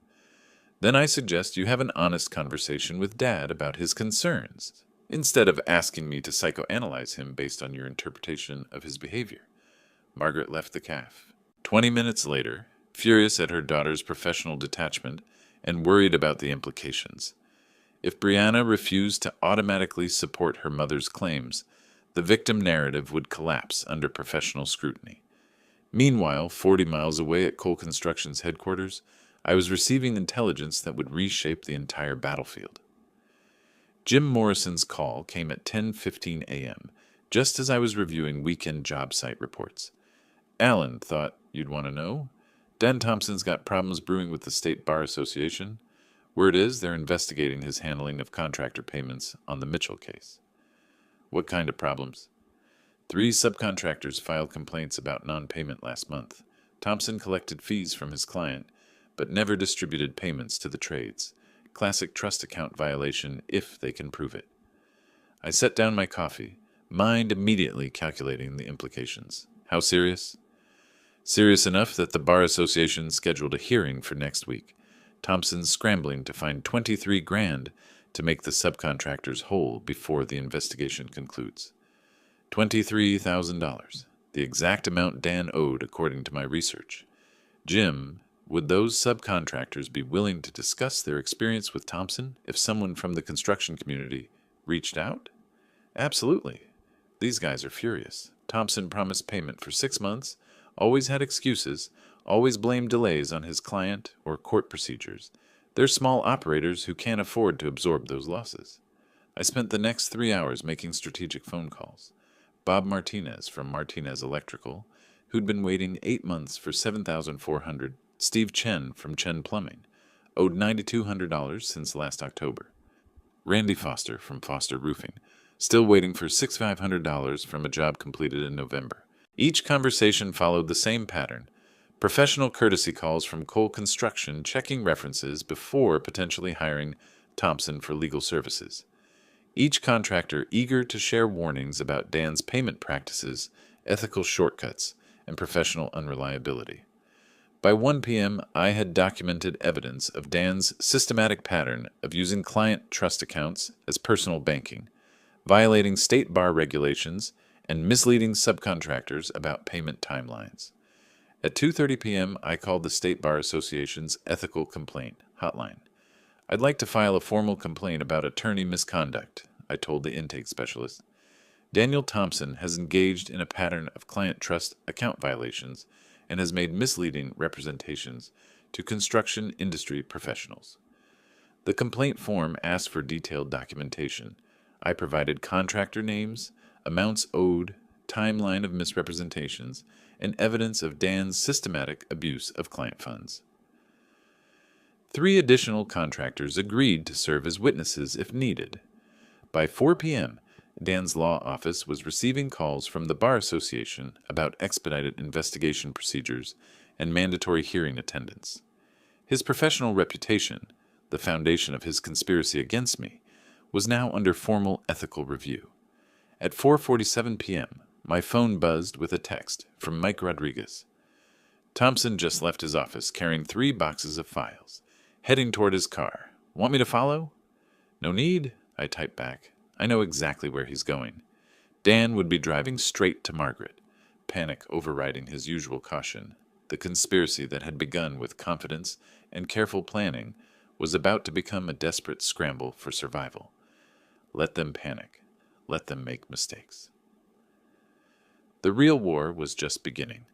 Then I suggest you have an honest conversation with Dad about his concerns, instead of asking me to psychoanalyze him based on your interpretation of his behavior." Margaret left the caf. 20 minutes later, furious at her daughter's professional detachment and worried about the implications. If Brianna refused to automatically support her mother's claims, the victim narrative would collapse under professional scrutiny. Meanwhile, 40 miles away at Cole Construction's headquarters, I was receiving intelligence that would reshape the entire battlefield. Jim Morrison's call came at 10:15 a.m., just as I was reviewing weekend job site reports. "Alan, thought you'd want to know. Dan Thompson's got problems brewing with the State Bar Association. Word is they're investigating his handling of contractor payments on the Mitchell case." "What kind of problems?" 3 subcontractors filed complaints about non-payment last month. Thompson collected fees from his client, but never distributed payments to the trades. Classic trust account violation if they can prove it. I set down my coffee, mind immediately calculating the implications. How serious? Serious enough that the Bar Association scheduled a hearing for next week. Thompson's scrambling to find $23,000 to make the subcontractors whole before the investigation concludes. $23,000, the exact amount Dan owed according to my research. Jim, Would those subcontractors be willing to discuss their experience with Thompson if someone from the construction community reached out? Absolutely. These guys are furious. Thompson promised payment for 6 months, always had excuses, always blamed delays on his client or court procedures. They're small operators who can't afford to absorb those losses. I spent the next 3 hours making strategic phone calls. Bob Martinez from Martinez Electrical, who'd been waiting 8 months for $7,400. Steve Chen from Chen Plumbing, owed $9,200 since last October. Randy Foster from Foster Roofing, still waiting for $6,500 from a job completed in November. Each conversation followed the same pattern. Professional courtesy calls from Cole Construction checking references before potentially hiring Thompson for legal services. Each contractor eager to share warnings about Dan's payment practices, ethical shortcuts, and professional unreliability. By 1 p.m., I had documented evidence of Dan's systematic pattern of using client trust accounts as personal banking, violating state bar regulations, and misleading subcontractors about payment timelines. At 2:30 p.m., I called the State Bar Association's ethical complaint hotline. I'd like to file a formal complaint about attorney misconduct, I told the intake specialist. Daniel Thompson has engaged in a pattern of client trust account violations and has made misleading representations to construction industry professionals. The complaint form asked for detailed documentation. I provided contractor names, amounts owed, timeline of misrepresentations, and evidence of Dan's systematic abuse of client funds. 3 additional contractors agreed to serve as witnesses if needed. By 4 p.m., Dan's law office was receiving calls from the Bar Association about expedited investigation procedures and mandatory hearing attendance. His professional reputation, the foundation of his conspiracy against me, was now under formal ethical review. At 4:47 p.m., my phone buzzed with a text from Mike Rodriguez. Thompson just left his office carrying 3 boxes of files, heading toward his car. Want me to follow? No need, I typed back. I know exactly where he's going. Dan would be driving straight to Margaret, panic overriding his usual caution. The conspiracy that had begun with confidence and careful planning was about to become a desperate scramble for survival. Let them panic. Let them make mistakes. The real war was just beginning.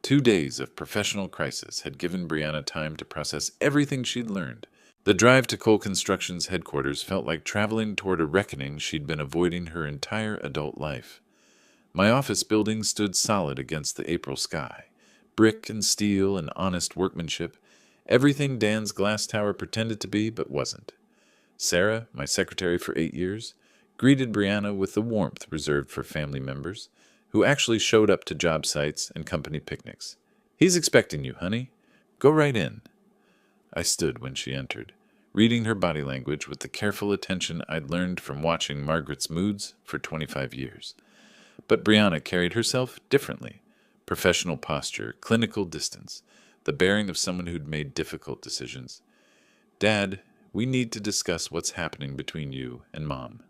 2 days of professional crisis had given Brianna time to process everything she'd learned. The drive to Cole Construction's headquarters felt like traveling toward a reckoning she'd been avoiding her entire adult life. My office building stood solid against the April sky. Brick and steel and honest workmanship, everything Dan's glass tower pretended to be but wasn't. Sarah, my secretary for 8 years, greeted Brianna with the warmth reserved for family members, who actually showed up to job sites and company picnics. He's expecting you, honey. Go right in. I stood when she entered, reading her body language with the careful attention I'd learned from watching Margaret's moods for 25 years. But Brianna carried herself differently. Professional posture, clinical distance, the bearing of someone who'd made difficult decisions. Dad, we need to discuss what's happening between you and Mom.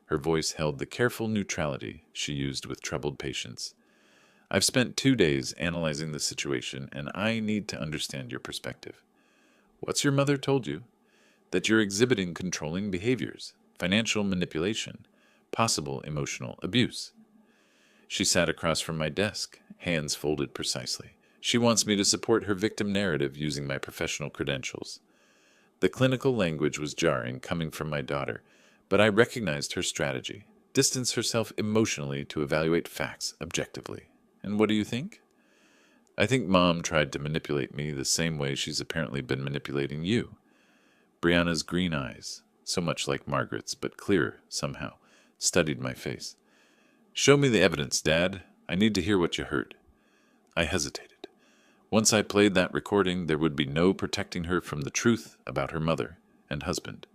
Her voice held the careful neutrality she used with troubled patience. I've spent 2 days analyzing the situation, and I need to understand your perspective. What's your mother told you? That you're exhibiting controlling behaviors, financial manipulation, possible emotional abuse. She sat across from my desk, hands folded precisely. She wants me to support her victim narrative using my professional credentials. The clinical language was jarring coming from my daughter, but I recognized her strategy. Distance herself emotionally to evaluate facts objectively. And what do you think? I think Mom tried to manipulate me the same way she's apparently been manipulating you. Brianna's green eyes, so much like Margaret's, but clearer somehow, studied my face. Show me the evidence, Dad. I need to hear what you heard. I hesitated. Once I played that recording, there would be no protecting her from the truth about her mother and husband.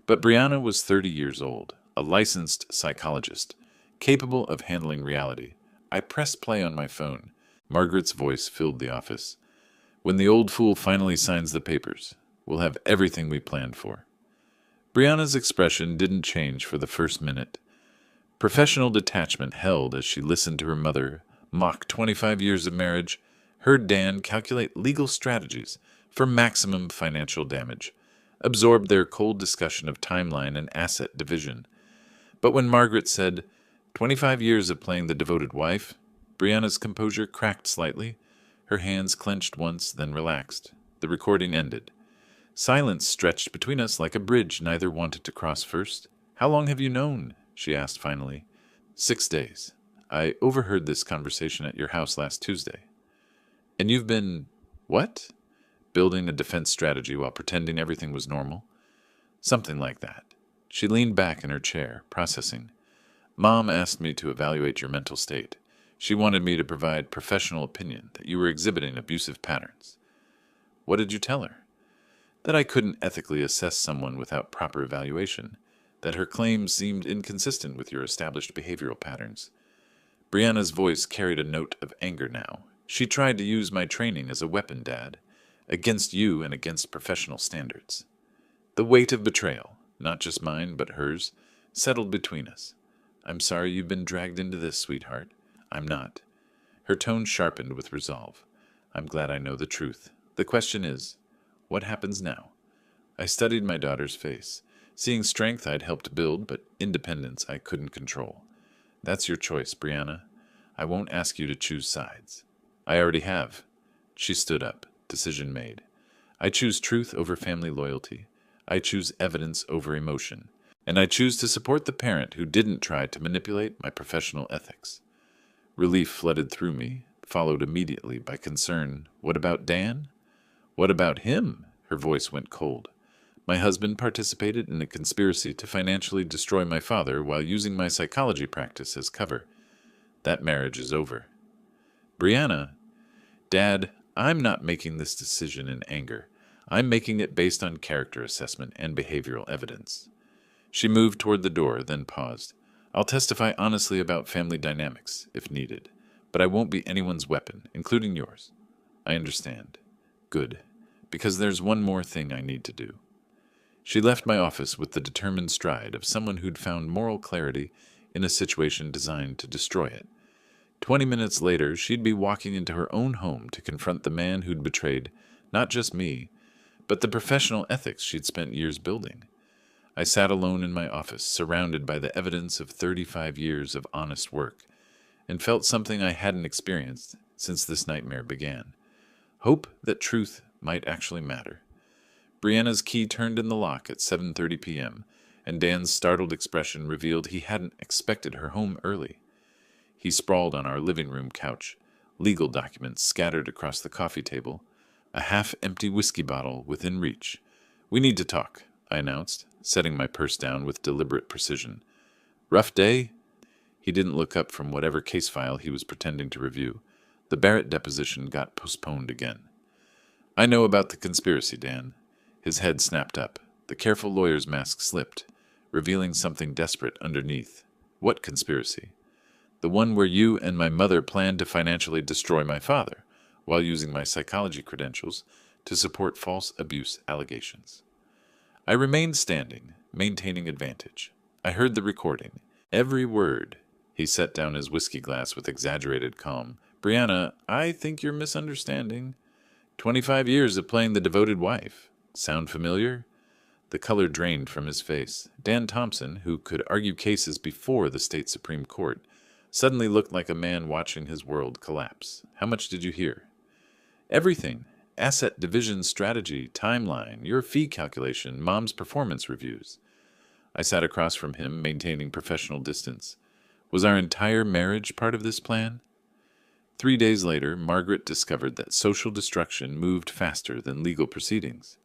But Brianna was 30 years old, a licensed psychologist, capable of handling reality. I pressed play on my phone. Margaret's voice filled the office. When the old fool finally signs the papers, we'll have everything we planned for. Brianna's expression didn't change for the first minute. Professional detachment held as she listened to her mother mock 25 years of marriage, heard Dan calculate legal strategies for maximum financial damage, absorbed their cold discussion of timeline and asset division. But when Margaret said, 25 years of playing the devoted wife, Brianna's composure cracked slightly. Her hands clenched once, then relaxed. The recording ended. Silence stretched between us like a bridge neither wanted to cross first. How long have you known? She asked finally. 6 days. I overheard this conversation at your house last Tuesday. And you've been... what? Building a defense strategy while pretending everything was normal? Something like that. She leaned back in her chair, processing. Mom asked me to evaluate your mental state. She wanted me to provide professional opinion that you were exhibiting abusive patterns. What did you tell her? That I couldn't ethically assess someone without proper evaluation, that her claims seemed inconsistent with your established behavioral patterns. Brianna's voice carried a note of anger now. She tried to use my training as a weapon, Dad, against you and against professional standards. The weight of betrayal, not just mine but hers, settled between us. I'm sorry you've been dragged into this, sweetheart. I'm not. Her tone sharpened with resolve. I'm glad I know the truth. The question is, what happens now? I studied my daughter's face. Seeing strength I'd helped build, but independence I couldn't control. That's your choice, Brianna. I won't ask you to choose sides. I already have. She stood up. Decision made. I choose truth over family loyalty. I choose evidence over emotion. And I choose to support the parent who didn't try to manipulate my professional ethics. Relief flooded through me, followed immediately by concern. What about Dan? What about him? Her voice went cold. My husband participated in a conspiracy to financially destroy my father while using my psychology practice as cover. That marriage is over. Brianna, Dad, I'm not making this decision in anger. I'm making it based on character assessment and behavioral evidence. She moved toward the door, then paused. I'll testify honestly about family dynamics, if needed, but I won't be anyone's weapon, including yours. I understand. Good, because there's one more thing I need to do. She left my office with the determined stride of someone who'd found moral clarity in a situation designed to destroy it. 20 minutes later, she'd be walking into her own home to confront the man who'd betrayed not just me, but the professional ethics she'd spent years building. I sat alone in my office, surrounded by the evidence of 35 years of honest work, and felt something I hadn't experienced since this nightmare began. Hope that truth might actually matter. Brianna's key turned in the lock at 7:30 p.m., and Dan's startled expression revealed he hadn't expected her home early. He sprawled on our living room couch, legal documents scattered across the coffee table, a half-empty whiskey bottle within reach. We need to talk, I announced, setting my purse down with deliberate precision. Rough day? He didn't look up from whatever case file he was pretending to review. The Barrett deposition got postponed again. I know about the conspiracy, Dan. His head snapped up. The careful lawyer's mask slipped, revealing something desperate underneath. What conspiracy? The one where you and my mother planned to financially destroy my father, while using my psychology credentials to support false abuse allegations. I remained standing, maintaining advantage. I heard the recording. Every word. He set down his whiskey glass with exaggerated calm. Brianna, I think you're misunderstanding. 25 years of playing the devoted wife. Sound familiar? The color drained from his face. Dan Thompson, who could argue cases before the state Supreme Court, suddenly looked like a man watching his world collapse. How much did you hear? Everything. Asset division strategy, timeline, your fee calculation, Mom's performance reviews. I sat across from him, maintaining professional distance. Was our entire marriage part of this plan? 3 days later, Margaret discovered that social destruction moved faster than legal proceedings.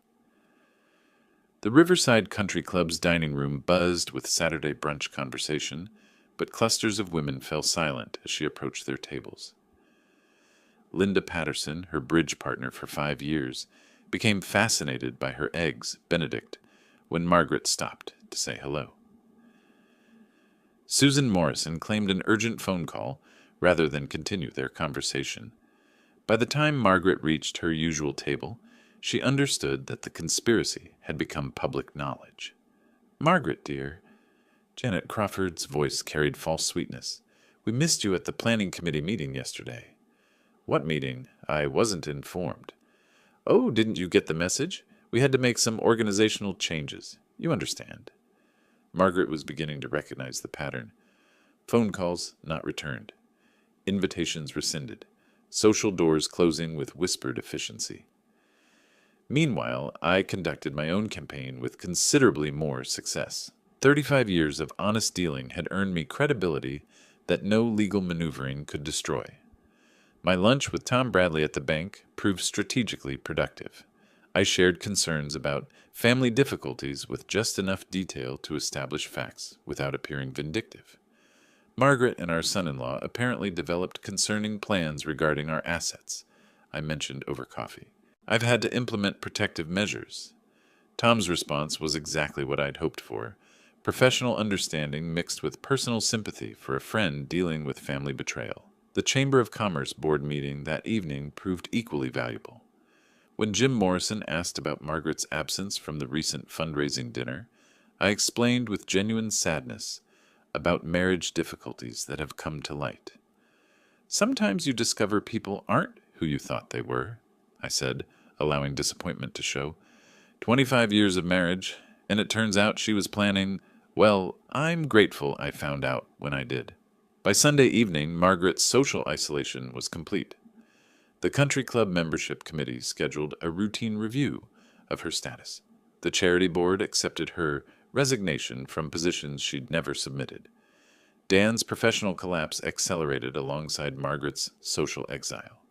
The Riverside Country Club's dining room buzzed with Saturday brunch conversation, but clusters of women fell silent as she approached their tables. Linda Patterson, her bridge partner for 5 years, became fascinated by her eggs, Benedict, when Margaret stopped to say hello. Susan Morrison claimed an urgent phone call rather than continue their conversation. By the time Margaret reached her usual table, she understood that the conspiracy had become public knowledge. Margaret, dear. Janet Crawford's voice carried false sweetness. We missed you at the planning committee meeting yesterday. What meeting? I wasn't informed. Oh, didn't you get the message? We had to make some organizational changes. You understand. Margaret was beginning to recognize the pattern. Phone calls not returned. Invitations rescinded. Social doors closing with whispered efficiency. Meanwhile, I conducted my own campaign with considerably more success. 35 years of honest dealing had earned me credibility that no legal maneuvering could destroy. My lunch with Tom Bradley at the bank proved strategically productive. I shared concerns about family difficulties with just enough detail to establish facts without appearing vindictive. Margaret and our son-in-law apparently developed concerning plans regarding our assets. I mentioned over coffee. I've had to implement protective measures. Tom's response was exactly what I'd hoped for. Professional understanding mixed with personal sympathy for a friend dealing with family betrayal. The Chamber of Commerce board meeting that evening proved equally valuable. When Jim Morrison asked about Margaret's absence from the recent fundraising dinner, I explained with genuine sadness about marriage difficulties that have come to light. Sometimes you discover people aren't who you thought they were, I said, allowing disappointment to show. 25 years of marriage, and it turns out she was planning. Well, I'm grateful I found out when I did. By Sunday evening, Margaret's social isolation was complete. The country club membership committee scheduled a routine review of her status. The charity board accepted her resignation from positions she'd never submitted. Dan's professional collapse accelerated alongside Margaret's social exile.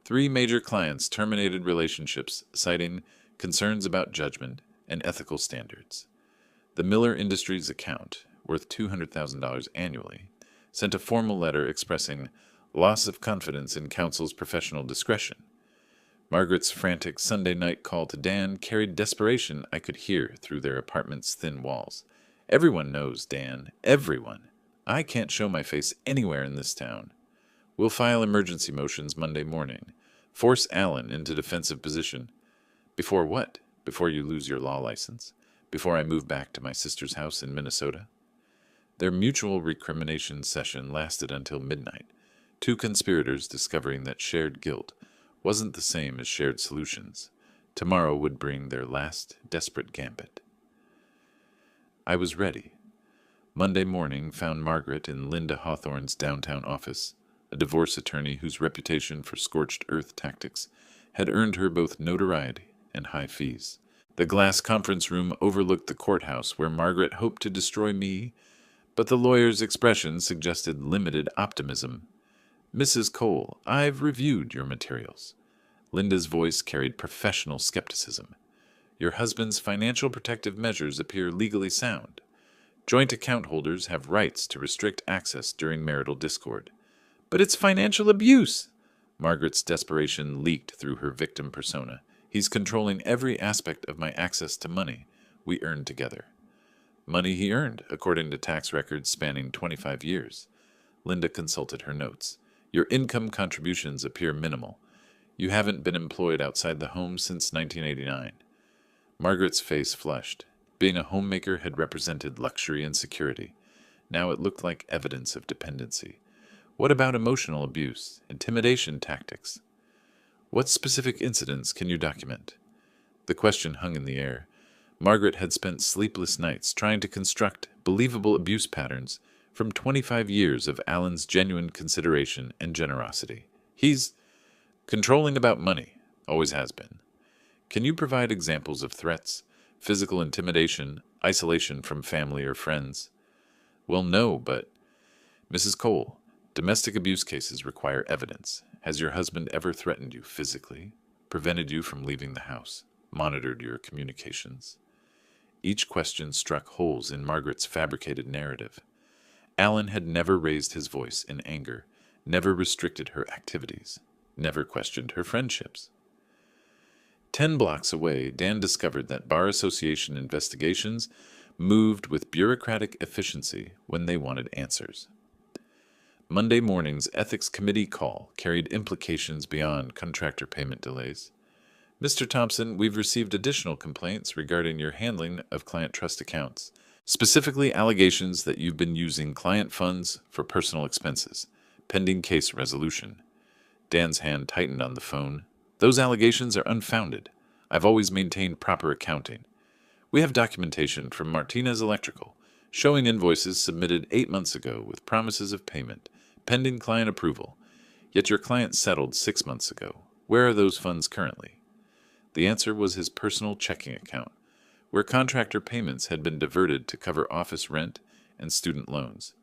3 major clients terminated relationships, citing concerns about judgment and ethical standards. The Miller Industries account, worth $200,000 annually, sent a formal letter expressing loss of confidence in counsel's professional discretion. Margaret's frantic Sunday night call to Dan carried desperation I could hear through their apartment's thin walls. Everyone knows Dan. Everyone. I can't show my face anywhere in this town. We'll file emergency motions Monday morning. Force Allen into defensive position. Before what? Before you lose your law license? Before I move back to my sister's house in Minnesota? Their mutual recrimination session lasted until midnight, 2 conspirators discovering that shared guilt wasn't the same as shared solutions. Tomorrow would bring their last desperate gambit. I was ready. Monday morning found Margaret in Linda Hawthorne's downtown office, a divorce attorney whose reputation for scorched earth tactics had earned her both notoriety and high fees. The glass conference room overlooked the courthouse where Margaret hoped to destroy me, but the lawyer's expression suggested limited optimism. Mrs. Cole, I've reviewed your materials. Linda's voice carried professional skepticism. Your husband's financial protective measures appear legally sound. Joint account holders have rights to restrict access during marital discord. But it's financial abuse! Margaret's desperation leaked through her victim persona. He's controlling every aspect of my access to money we earned together. Money he earned, according to tax records spanning 25 years. Linda consulted her notes. Your income contributions appear minimal. You haven't been employed outside the home since 1989. Margaret's face flushed. Being a homemaker had represented luxury and security. Now it looked like evidence of dependency. What about emotional abuse, intimidation tactics? What specific incidents can you document? The question hung in the air. Margaret had spent sleepless nights trying to construct believable abuse patterns from 25 years of Alan's genuine consideration and generosity. He's controlling about money, always has been. Can you provide examples of threats, physical intimidation, isolation from family or friends? Well, no, but Mrs. Cole, domestic abuse cases require evidence. Has your husband ever threatened you physically, prevented you from leaving the house, monitored your communications? Each question struck holes in Margaret's fabricated narrative. Alan had never raised his voice in anger, never restricted her activities, never questioned her friendships. 10 blocks away, Dan discovered that bar association investigations moved with bureaucratic efficiency when they wanted answers. Monday morning's ethics committee call carried implications beyond contractor payment delays. Mr. Thompson, we've received additional complaints regarding your handling of client trust accounts, specifically allegations that you've been using client funds for personal expenses, pending case resolution. Dan's hand tightened on the phone. Those allegations are unfounded. I've always maintained proper accounting. We have documentation from Martinez Electrical showing invoices submitted 8 months ago with promises of payment, pending client approval. Yet your client settled 6 months ago. Where are those funds currently? The answer was his personal checking account, where contractor payments had been diverted to cover office rent and student loans.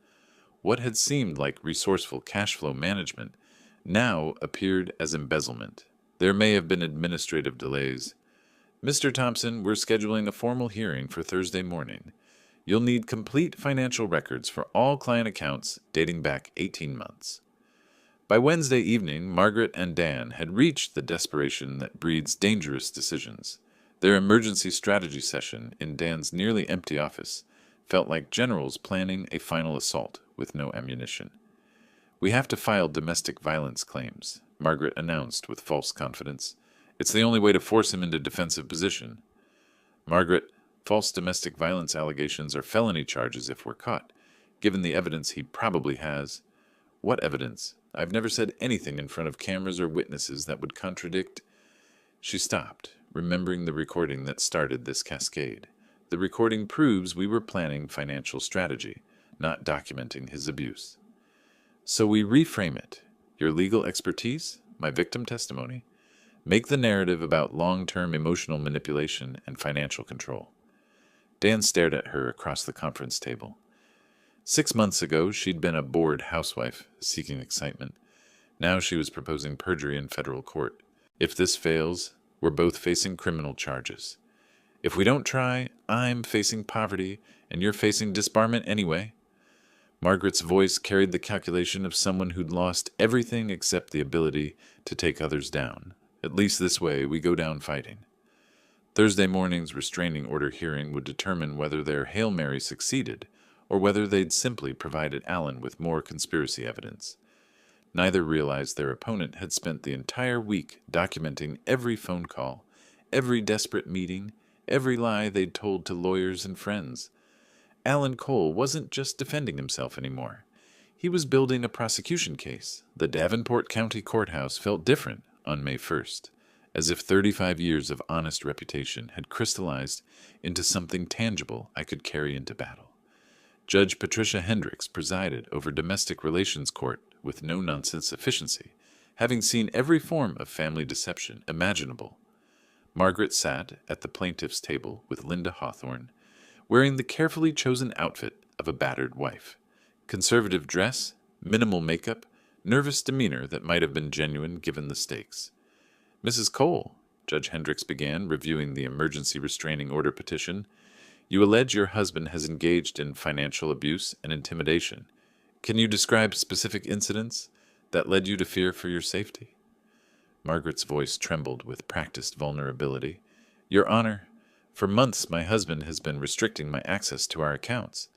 What had seemed like resourceful cash flow management now appeared as embezzlement. There may have been administrative delays. Mr. Thompson, we're scheduling a formal hearing for Thursday morning. You'll need complete financial records for all client accounts dating back 18 months. By Wednesday evening, Margaret and Dan had reached the desperation that breeds dangerous decisions. Their emergency strategy session in Dan's nearly empty office felt like generals planning a final assault with no ammunition. We have to file domestic violence claims, Margaret announced with false confidence. It's the only way to force him into defensive position. Margaret, false domestic violence allegations are felony charges if we're caught, given the evidence he probably has. What evidence? I've never said anything in front of cameras or witnesses that would contradict. She stopped, remembering the recording that started this cascade. The recording proves we were planning financial strategy, not documenting his abuse. So we reframe it. Your legal expertise, my victim testimony. Make the narrative about long-term emotional manipulation and financial control. Dan stared at her across the conference table. 6 months ago, she'd been a bored housewife, seeking excitement. Now she was proposing perjury in federal court. If this fails, we're both facing criminal charges. If we don't try, I'm facing poverty, and you're facing disbarment anyway. Margaret's voice carried the calculation of someone who'd lost everything except the ability to take others down. At least this way, we go down fighting. Thursday morning's restraining order hearing would determine whether their Hail Mary succeeded, or whether they'd simply provided Allen with more conspiracy evidence. Neither realized their opponent had spent the entire week documenting every phone call, every desperate meeting, every lie they'd told to lawyers and friends. Allen Cole wasn't just defending himself anymore. He was building a prosecution case. The Davenport County Courthouse felt different on May 1st, as if 35 years of honest reputation had crystallized into something tangible I could carry into battle. Judge Patricia Hendricks presided over domestic relations court with no-nonsense efficiency, having seen every form of family deception imaginable. Margaret sat at the plaintiff's table with Linda Hawthorne, wearing the carefully chosen outfit of a battered wife. Conservative dress, minimal makeup, nervous demeanor that might have been genuine given the stakes. Mrs. Cole, Judge Hendricks began, reviewing the emergency restraining order petition, you allege your husband has engaged in financial abuse and intimidation. Can you describe specific incidents that led you to fear for your safety? Margaret's voice trembled with practiced vulnerability. Your Honor, for months my husband has been restricting my access to our accounts,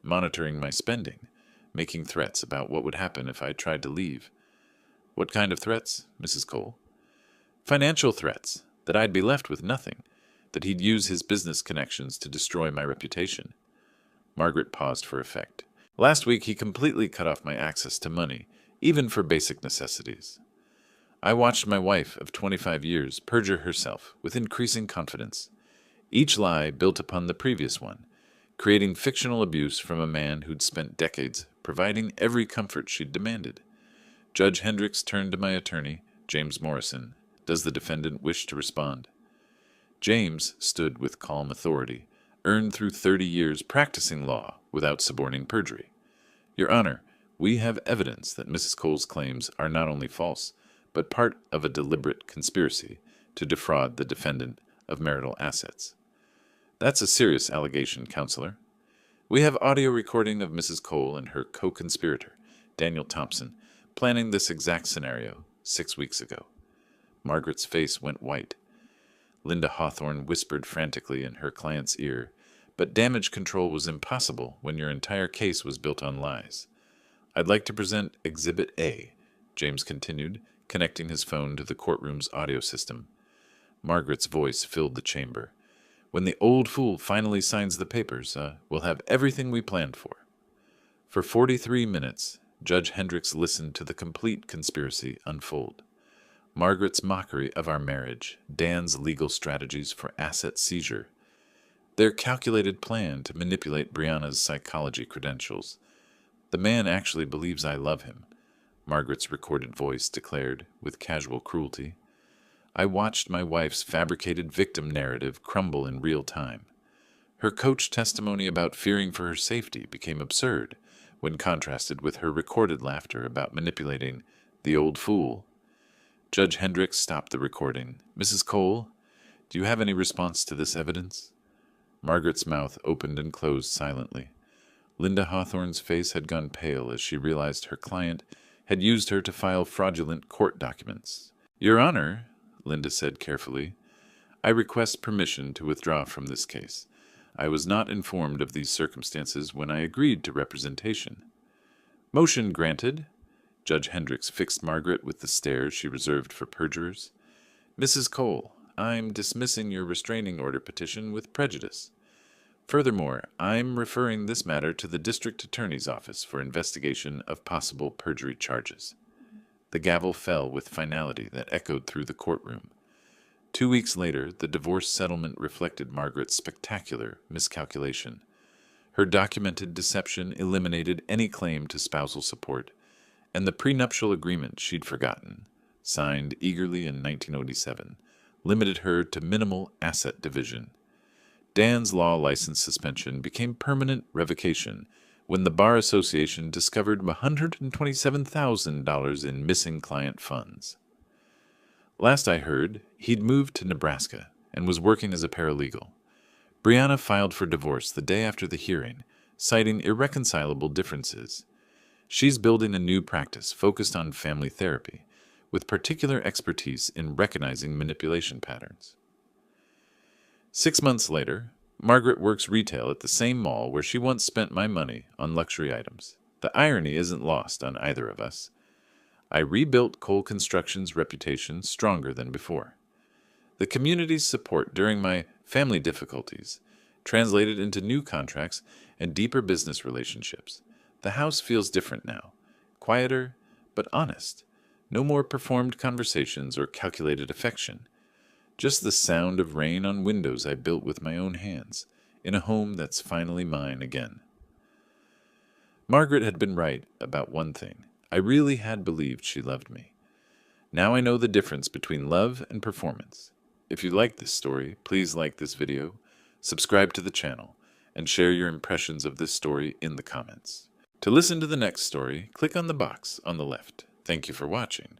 monitoring my spending, making threats about what would happen if I tried to leave. What kind of threats, Mrs. Cole? Financial threats, that I'd be left with nothing, that he'd use his business connections to destroy my reputation. Margaret paused for effect. Last week he completely cut off my access to money, even for basic necessities. I watched my wife of 25 years perjure herself with increasing confidence. Each lie built upon the previous one, creating fictional abuse from a man who'd spent decades providing every comfort she'd demanded. Judge Hendricks turned to my attorney, James Morrison. Does the defendant wish to respond? James stood with calm authority, earned through 30 years practicing law without suborning perjury. Your Honor, we have evidence that Mrs. Cole's claims are not only false, but part of a deliberate conspiracy to defraud the defendant of marital assets. That's a serious allegation, Counselor. We have audio recording of Mrs. Cole and her co-conspirator, Daniel Thompson, planning this exact scenario 6 weeks ago. Margaret's face went white. Linda Hawthorne whispered frantically in her client's ear, but damage control was impossible when your entire case was built on lies. I'd like to present Exhibit A, James continued, connecting his phone to the courtroom's audio system. Margaret's voice filled the chamber. When the old fool finally signs the papers, we'll have everything we planned for. For 43 minutes, Judge Hendricks listened to the complete conspiracy unfold. Margaret's mockery of our marriage, Dan's legal strategies for asset seizure, their calculated plan to manipulate Brianna's psychology credentials. The man actually believes I love him, Margaret's recorded voice declared with casual cruelty. I watched my wife's fabricated victim narrative crumble in real time. Her coach testimony about fearing for her safety became absurd when contrasted with her recorded laughter about manipulating the old fool. Judge Hendricks stopped the recording. Mrs. Cole, do you have any response to this evidence? Margaret's mouth opened and closed silently. Linda Hawthorne's face had gone pale as she realized her client had used her to file fraudulent court documents. Your Honor, Linda said carefully, I request permission to withdraw from this case. I was not informed of these circumstances when I agreed to representation. Motion granted. Judge Hendricks fixed Margaret with the stare she reserved for perjurers. Mrs. Cole, I'm dismissing your restraining order petition with prejudice. Furthermore, I'm referring this matter to the District Attorney's Office for investigation of possible perjury charges. The gavel fell with finality that echoed through the courtroom. 2 weeks later, the divorce settlement reflected Margaret's spectacular miscalculation. Her documented deception eliminated any claim to spousal support, and the prenuptial agreement she'd forgotten, signed eagerly in 1907, limited her to minimal asset division. Dan's law license suspension became permanent revocation when the Bar Association discovered $127,000 in missing client funds. Last I heard, he'd moved to Nebraska and was working as a paralegal. Brianna filed for divorce the day after the hearing, citing irreconcilable differences. She's building a new practice focused on family therapy, with particular expertise in recognizing manipulation patterns. 6 months later, Margaret works retail at the same mall where she once spent my money on luxury items. The irony isn't lost on either of us. I rebuilt Cole Construction's reputation stronger than before. The community's support during my family difficulties translated into new contracts and deeper business relationships. The house feels different now, quieter but honest. No more performed conversations or calculated affection. Just the sound of rain on windows I built with my own hands, in a home that's finally mine again. Margaret had been right about one thing. I really had believed she loved me. Now I know the difference between love and performance. If you like this story, please like this video, subscribe to the channel, and share your impressions of this story in the comments. To listen to the next story, click on the box on the left. Thank you for watching.